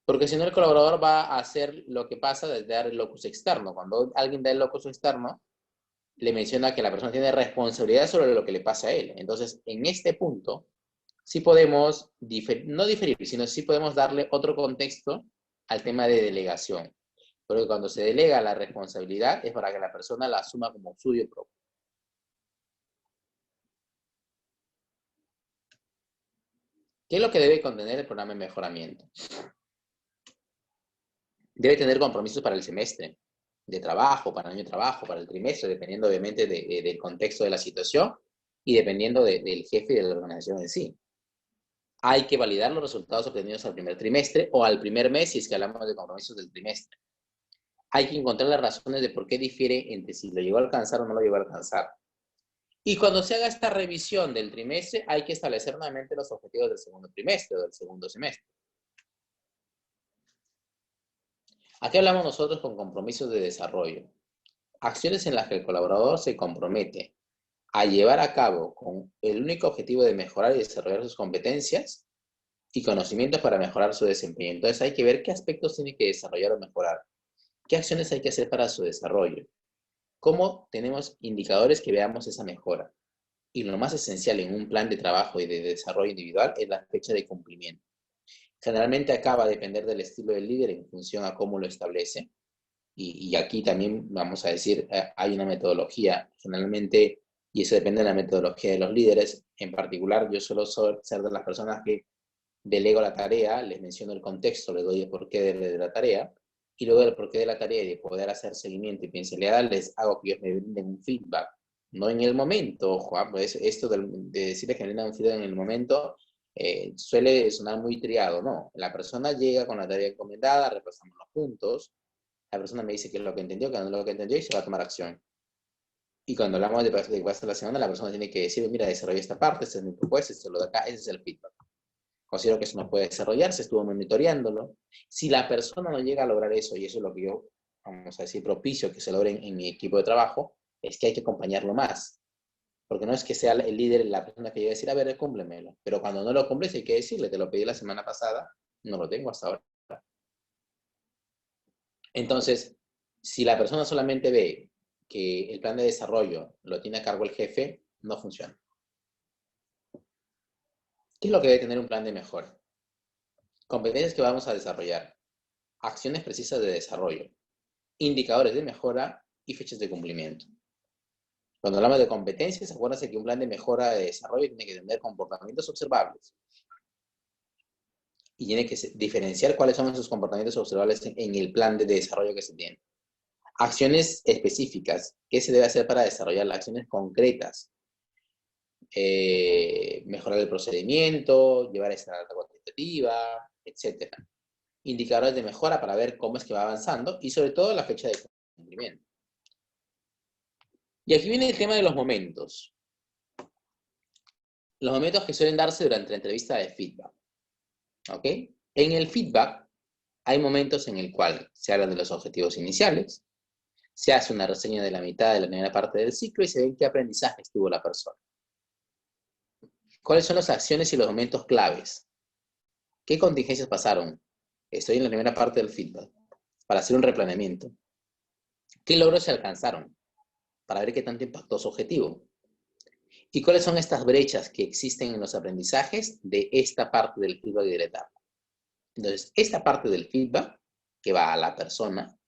Porque si no, el colaborador va a hacer lo que pasa de dar el locus externo. Cuando alguien da el locus externo, le menciona que la persona tiene responsabilidad sobre lo que le pasa a él. Entonces, en este punto, sí podemos, no diferir, sino sí podemos darle otro contexto al tema de delegación. Porque cuando se delega la responsabilidad es para que la persona la asuma como suyo propio. ¿Qué es lo que debe contener el programa de mejoramiento? Debe tener compromisos para el semestre de trabajo, para el año de trabajo, para el trimestre, dependiendo obviamente del contexto de la situación y dependiendo del jefe y de la organización en sí. Hay que validar los resultados obtenidos al primer trimestre o al primer mes si es que hablamos de compromisos del trimestre. Hay que encontrar las razones de por qué difiere entre si lo llegó a alcanzar o no lo llegó a alcanzar. Y cuando se haga esta revisión del trimestre, hay que establecer nuevamente los objetivos del segundo trimestre o del segundo semestre. Aquí hablamos nosotros con compromisos de desarrollo. Acciones en las que el colaborador se compromete a llevar a cabo con el único objetivo de mejorar y desarrollar sus competencias y conocimientos para mejorar su desempeño. Entonces hay que ver qué aspectos tiene que desarrollar o mejorar. ¿Qué acciones hay que hacer para su desarrollo? ¿Cómo tenemos indicadores que veamos esa mejora? Y lo más esencial en un plan de trabajo y de desarrollo individual es la fecha de cumplimiento. Generalmente acá va a depender del estilo del líder en función a cómo lo establece. Y aquí también vamos a decir, hay una metodología, generalmente, y eso depende de la metodología de los líderes. En particular, yo suelo ser de las personas que delego la tarea, les menciono el contexto, les doy el porqué de la tarea, y luego del porqué de la tarea y de poder hacer seguimiento y pincelada, les hago que ellos me brinden un feedback. No en el momento, ojo, pues esto de decirles que me brindan un feedback en el momento suele sonar muy triado, ¿no? La persona llega con la tarea encomendada, repasamos los puntos, la persona me dice qué es lo que entendió, qué no es lo que entendió y se va a tomar acción. Y cuando hablamos de que pasa la semana, la persona tiene que decir, mira, desarrollé esta parte, esta es mi propuesta, esto es lo de acá, ese es el feedback. Considero que eso no puede desarrollarse, estuvo monitoreándolo. Si la persona no llega a lograr eso, y eso es lo que yo, vamos a decir, propicio que se logre en mi equipo de trabajo, es que hay que acompañarlo más. Porque no es que sea el líder la persona que llegue a decir, a ver, cúmplemelo. Pero cuando no lo cumples hay que decirle, te lo pedí la semana pasada, no lo tengo hasta ahora. Entonces, si la persona solamente ve que el plan de desarrollo lo tiene a cargo el jefe, no funciona. ¿Qué es lo que debe tener un plan de mejora? Competencias que vamos a desarrollar, acciones precisas de desarrollo, indicadores de mejora y fechas de cumplimiento. Cuando hablamos de competencias, acuérdense que un plan de mejora de desarrollo tiene que tener comportamientos observables. Y tiene que diferenciar cuáles son esos comportamientos observables en el plan de desarrollo que se tiene. Acciones específicas. ¿Qué se debe hacer para desarrollar las acciones concretas? Mejorar el procedimiento, llevar esta data cuantitativa, etc. Indicadores de mejora para ver cómo es que va avanzando y sobre todo la fecha de cumplimiento. Y aquí viene el tema de los momentos. Los momentos que suelen darse durante la entrevista de feedback. ¿Ok? En el feedback hay momentos en el cual se habla de los objetivos iniciales, se hace una reseña de la mitad de la primera parte del ciclo y se ve qué aprendizajes tuvo la persona. ¿Cuáles son las acciones y los momentos claves? ¿Qué contingencias pasaron? Estoy en la primera parte del feedback, para hacer un replaneamiento. ¿Qué logros se alcanzaron? para ver qué tanto impactó su objetivo. ¿Y cuáles son estas brechas que existen en los aprendizajes de esta parte del feedback de la etapa? Entonces, esta parte del feedback que va a la persona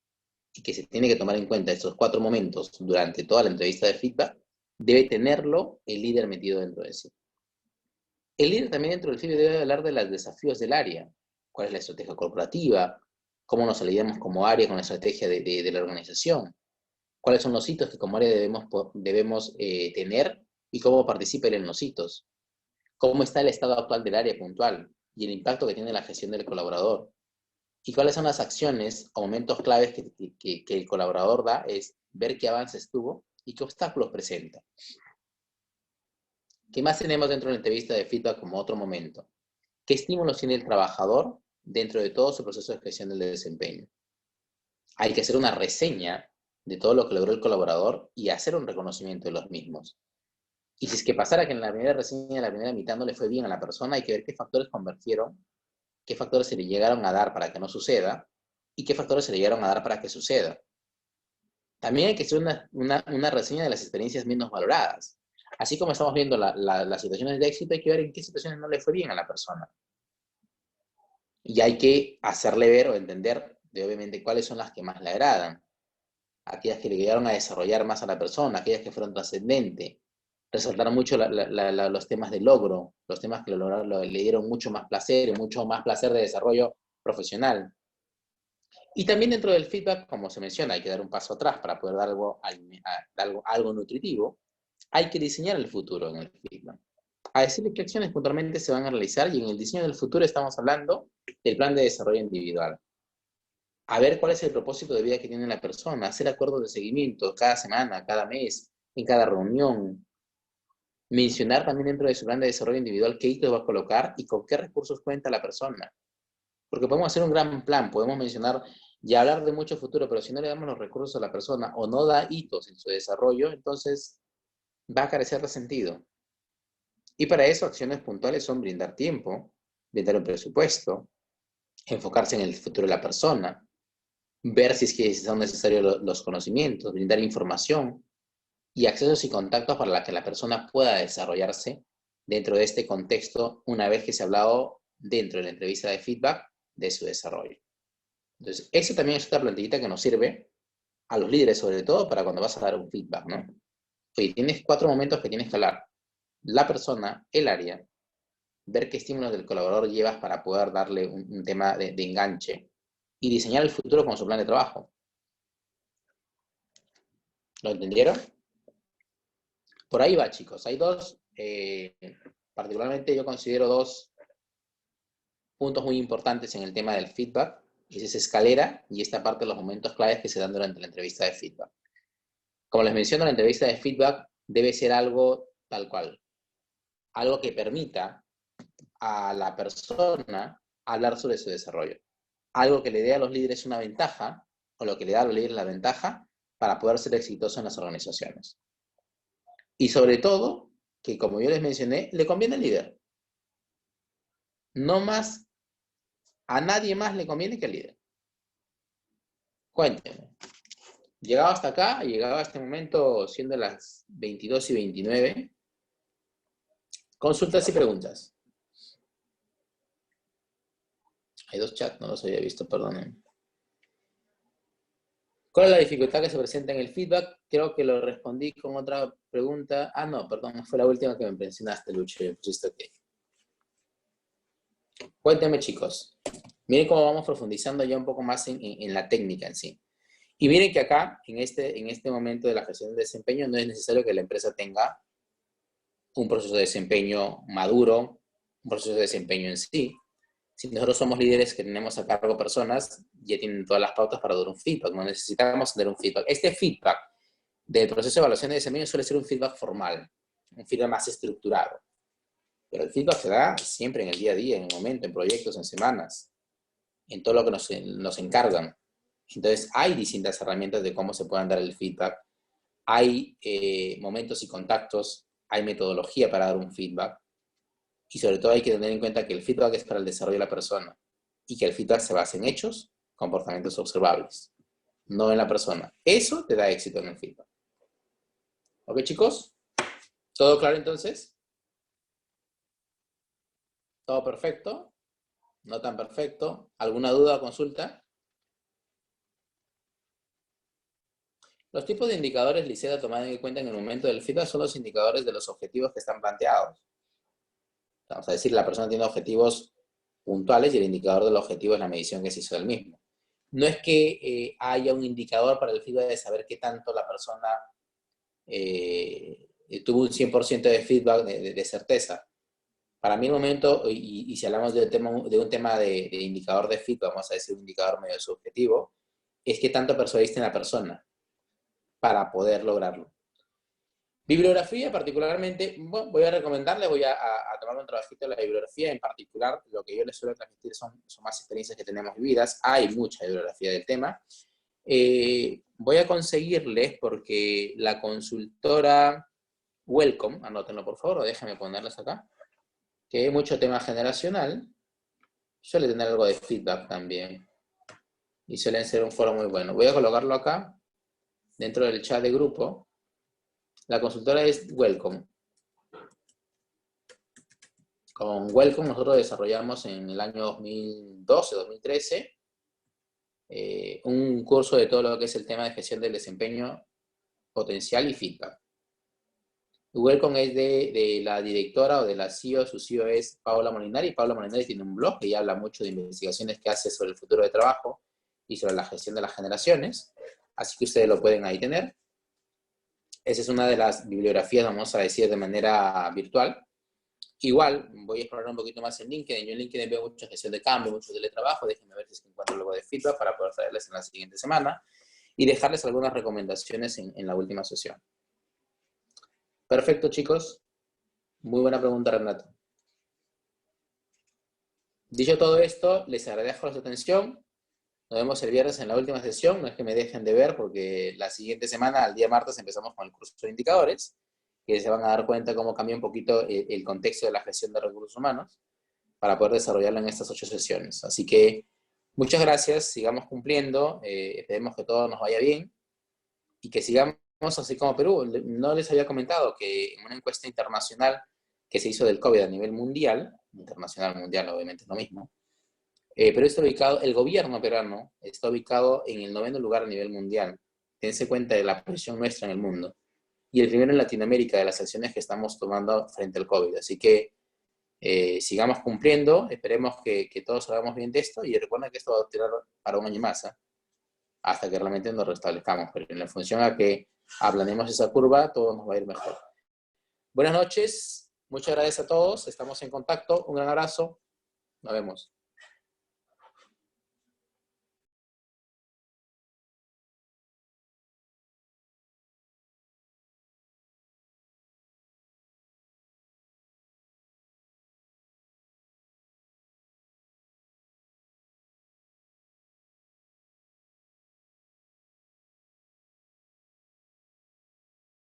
y que se tiene que tomar en cuenta estos 4 momentos durante toda la entrevista de feedback, debe tenerlo el líder metido dentro de sí. El líder también dentro del feedback debe hablar de los desafíos del área. ¿Cuál es la estrategia corporativa? ¿Cómo nos alineamos como área con la estrategia de la organización? ¿Cuáles son los hitos que como área debemos tener y cómo participa él en los hitos? ¿Cómo está el estado actual del área puntual y el impacto que tiene la gestión del colaborador? ¿Y cuáles son las acciones o momentos claves que el colaborador da? Es ver qué avances tuvo y qué obstáculos presenta. ¿Qué más tenemos dentro de la entrevista de feedback como otro momento? ¿Qué estímulos tiene el trabajador dentro de todo su proceso de gestión del desempeño? Hay que hacer una reseña de todo lo que logró el colaborador y hacer un reconocimiento de los mismos. Y si es que pasara que en la primera reseña, en la primera mitad no le fue bien a la persona, hay que ver qué factores convertieron, qué factores se le llegaron a dar para que no suceda y qué factores se le llegaron a dar para que suceda. También hay que hacer una reseña de las experiencias menos valoradas. Así como estamos viendo las situaciones de éxito, hay que ver en qué situaciones no le fue bien a la persona. Y hay que hacerle ver o entender, obviamente, cuáles son las que más le agradan. Aquellas que le llegaron a desarrollar más a la persona, aquellas que fueron trascendentes. Resaltar mucho los temas de logro, los temas que le dieron mucho más placer y mucho más placer de desarrollo profesional. Y también dentro del feedback, como se menciona, hay que dar un paso atrás para poder dar algo nutritivo. Hay que diseñar el futuro en el feedback. A decirle qué acciones puntualmente se van a realizar y en el diseño del futuro estamos hablando del plan de desarrollo individual. A ver cuál es el propósito de vida que tiene la persona, hacer acuerdos de seguimiento cada semana, cada mes, en cada reunión. Mencionar también dentro de su plan de desarrollo individual qué hitos va a colocar y con qué recursos cuenta la persona. Porque podemos hacer un gran plan, podemos mencionar y hablar de mucho futuro, pero si no le damos los recursos a la persona o no da hitos en su desarrollo, entonces va a carecer de sentido. Y para eso acciones puntuales son brindar tiempo, brindar un presupuesto, enfocarse en el futuro de la persona, ver si es que son necesarios los conocimientos, brindar información y accesos y contactos para que la persona pueda desarrollarse dentro de este contexto una vez que se ha hablado dentro de la entrevista de feedback de su desarrollo. Entonces, eso también es otra plantillita que nos sirve a los líderes, sobre todo para cuando vas a dar un feedback, ¿no? Oye, tienes 4 momentos que tienes que hablar. La persona, el área, ver qué estímulos del colaborador llevas para poder darle un tema de enganche y diseñar el futuro con su plan de trabajo. ¿Lo entendieron? Por ahí va, chicos. Hay dos, particularmente yo considero 2 puntos muy importantes en el tema del feedback. Es esa escalera y esta parte de los momentos claves que se dan durante la entrevista de feedback. Como les menciono, la entrevista de feedback debe ser algo tal cual. Algo que permita a la persona hablar sobre su desarrollo. Algo que le dé a los líderes una ventaja, o lo que le da a los líderes la ventaja para poder ser exitoso en las organizaciones. Y sobre todo, que como yo les mencioné, le conviene al líder. No más, a nadie más le conviene que al líder. Cuéntenme. Llegado hasta acá, llegado a este momento, siendo las 22:29, consultas y preguntas. Hay 2 chats, no los había visto, perdonen. ¿Cuál es la dificultad que se presenta en el feedback? Creo que lo respondí con otra pregunta. Ah, no, perdón, fue la última que me mencionaste, Lucho. Okay. Cuéntenme, chicos. Miren cómo vamos profundizando ya un poco más en la técnica en sí. Y miren que acá, en este momento de la gestión de desempeño, no es necesario que la empresa tenga un proceso de desempeño maduro, un proceso de desempeño en sí. Si nosotros somos líderes que tenemos a cargo personas, ya tienen todas las pautas para dar un feedback. No necesitamos tener un feedback. Este feedback del proceso de evaluación de desempeño suele ser un feedback formal, un feedback más estructurado. Pero el feedback se da siempre en el día a día, en el momento, en proyectos, en semanas, en todo lo que nos encargan. Entonces, hay distintas herramientas de cómo se pueden dar el feedback. Hay momentos y contactos, hay metodología para dar un feedback. Y sobre todo hay que tener en cuenta que el feedback es para el desarrollo de la persona y que el feedback se basa en hechos, comportamientos observables, no en la persona. Eso te da éxito en el feedback. ¿Ok, chicos? ¿Todo claro entonces? ¿Todo perfecto? ¿No tan perfecto? ¿Alguna duda o consulta? Los tipos de indicadores, Liseta, tomados en cuenta en el momento del feedback son los indicadores de los objetivos que están planteados. Vamos a decir, la persona tiene objetivos puntuales y el indicador del objetivo es la medición que se hizo del mismo. No es que haya un indicador para el feedback de saber qué tanto la persona tuvo un 100% de feedback de certeza. Para mí el momento, y si hablamos de un tema de indicador de feedback, vamos a decir un indicador medio subjetivo, es que tanto persuadiste en la persona para poder lograrlo. Bibliografía particularmente, bueno, voy a recomendarles, voy a tomar un trabajito de la bibliografía, en particular lo que yo les suelo transmitir son más experiencias que tenemos vividas, hay mucha bibliografía del tema. Voy a conseguirles porque la consultora Welcome, anótenlo por favor, o déjenme ponerles acá, que hay mucho tema generacional, suele tener algo de feedback también, y suelen ser un foro muy bueno. Voy a colocarlo acá, dentro del chat de grupo. La consultora es Welcome. Con Welcome nosotros desarrollamos en el año 2012-2013 un curso de todo lo que es el tema de gestión del desempeño potencial y feedback. Welcome es de la directora o de la CEO, su CEO es Paola Molinari. Paola Molinari tiene un blog que ella habla mucho de investigaciones que hace sobre el futuro de trabajo y sobre la gestión de las generaciones, así que ustedes lo pueden ahí tener. Esa es una de las bibliografías, vamos a decir, de manera virtual. Igual, voy a explorar un poquito más en LinkedIn. Yo en LinkedIn veo mucha gestión de cambio, mucho teletrabajo. Déjenme ver si es que encuentro algo de feedback para poder traerles en la siguiente semana y dejarles algunas recomendaciones en la última sesión. Perfecto, chicos. Muy buena pregunta, Renato. Dicho todo esto, les agradezco su atención. Nos vemos el viernes en la última sesión. No es que me dejen de ver porque la siguiente semana, el día martes, empezamos con el curso de indicadores, que se van a dar cuenta cómo cambia un poquito el contexto de la gestión de recursos humanos para poder desarrollarlo en estas 8 sesiones. Así que muchas gracias, sigamos cumpliendo, esperemos que todo nos vaya bien y que sigamos así como Perú. No les había comentado que en una encuesta internacional que se hizo del COVID a nivel mundial, internacional, mundial, obviamente es lo mismo, pero está ubicado, el gobierno peruano está ubicado en el 9º lugar a nivel mundial. Tense cuenta de la posición nuestra en el mundo. Y el primero en Latinoamérica de las acciones que estamos tomando frente al COVID. Así que sigamos cumpliendo, esperemos que todos hagamos bien de esto y recuerden que esto va a durar para un año más, hasta que realmente nos restablezcamos. Pero en función a que aplanemos esa curva, todo nos va a ir mejor. Buenas noches, muchas gracias a todos, estamos en contacto, un gran abrazo, nos vemos.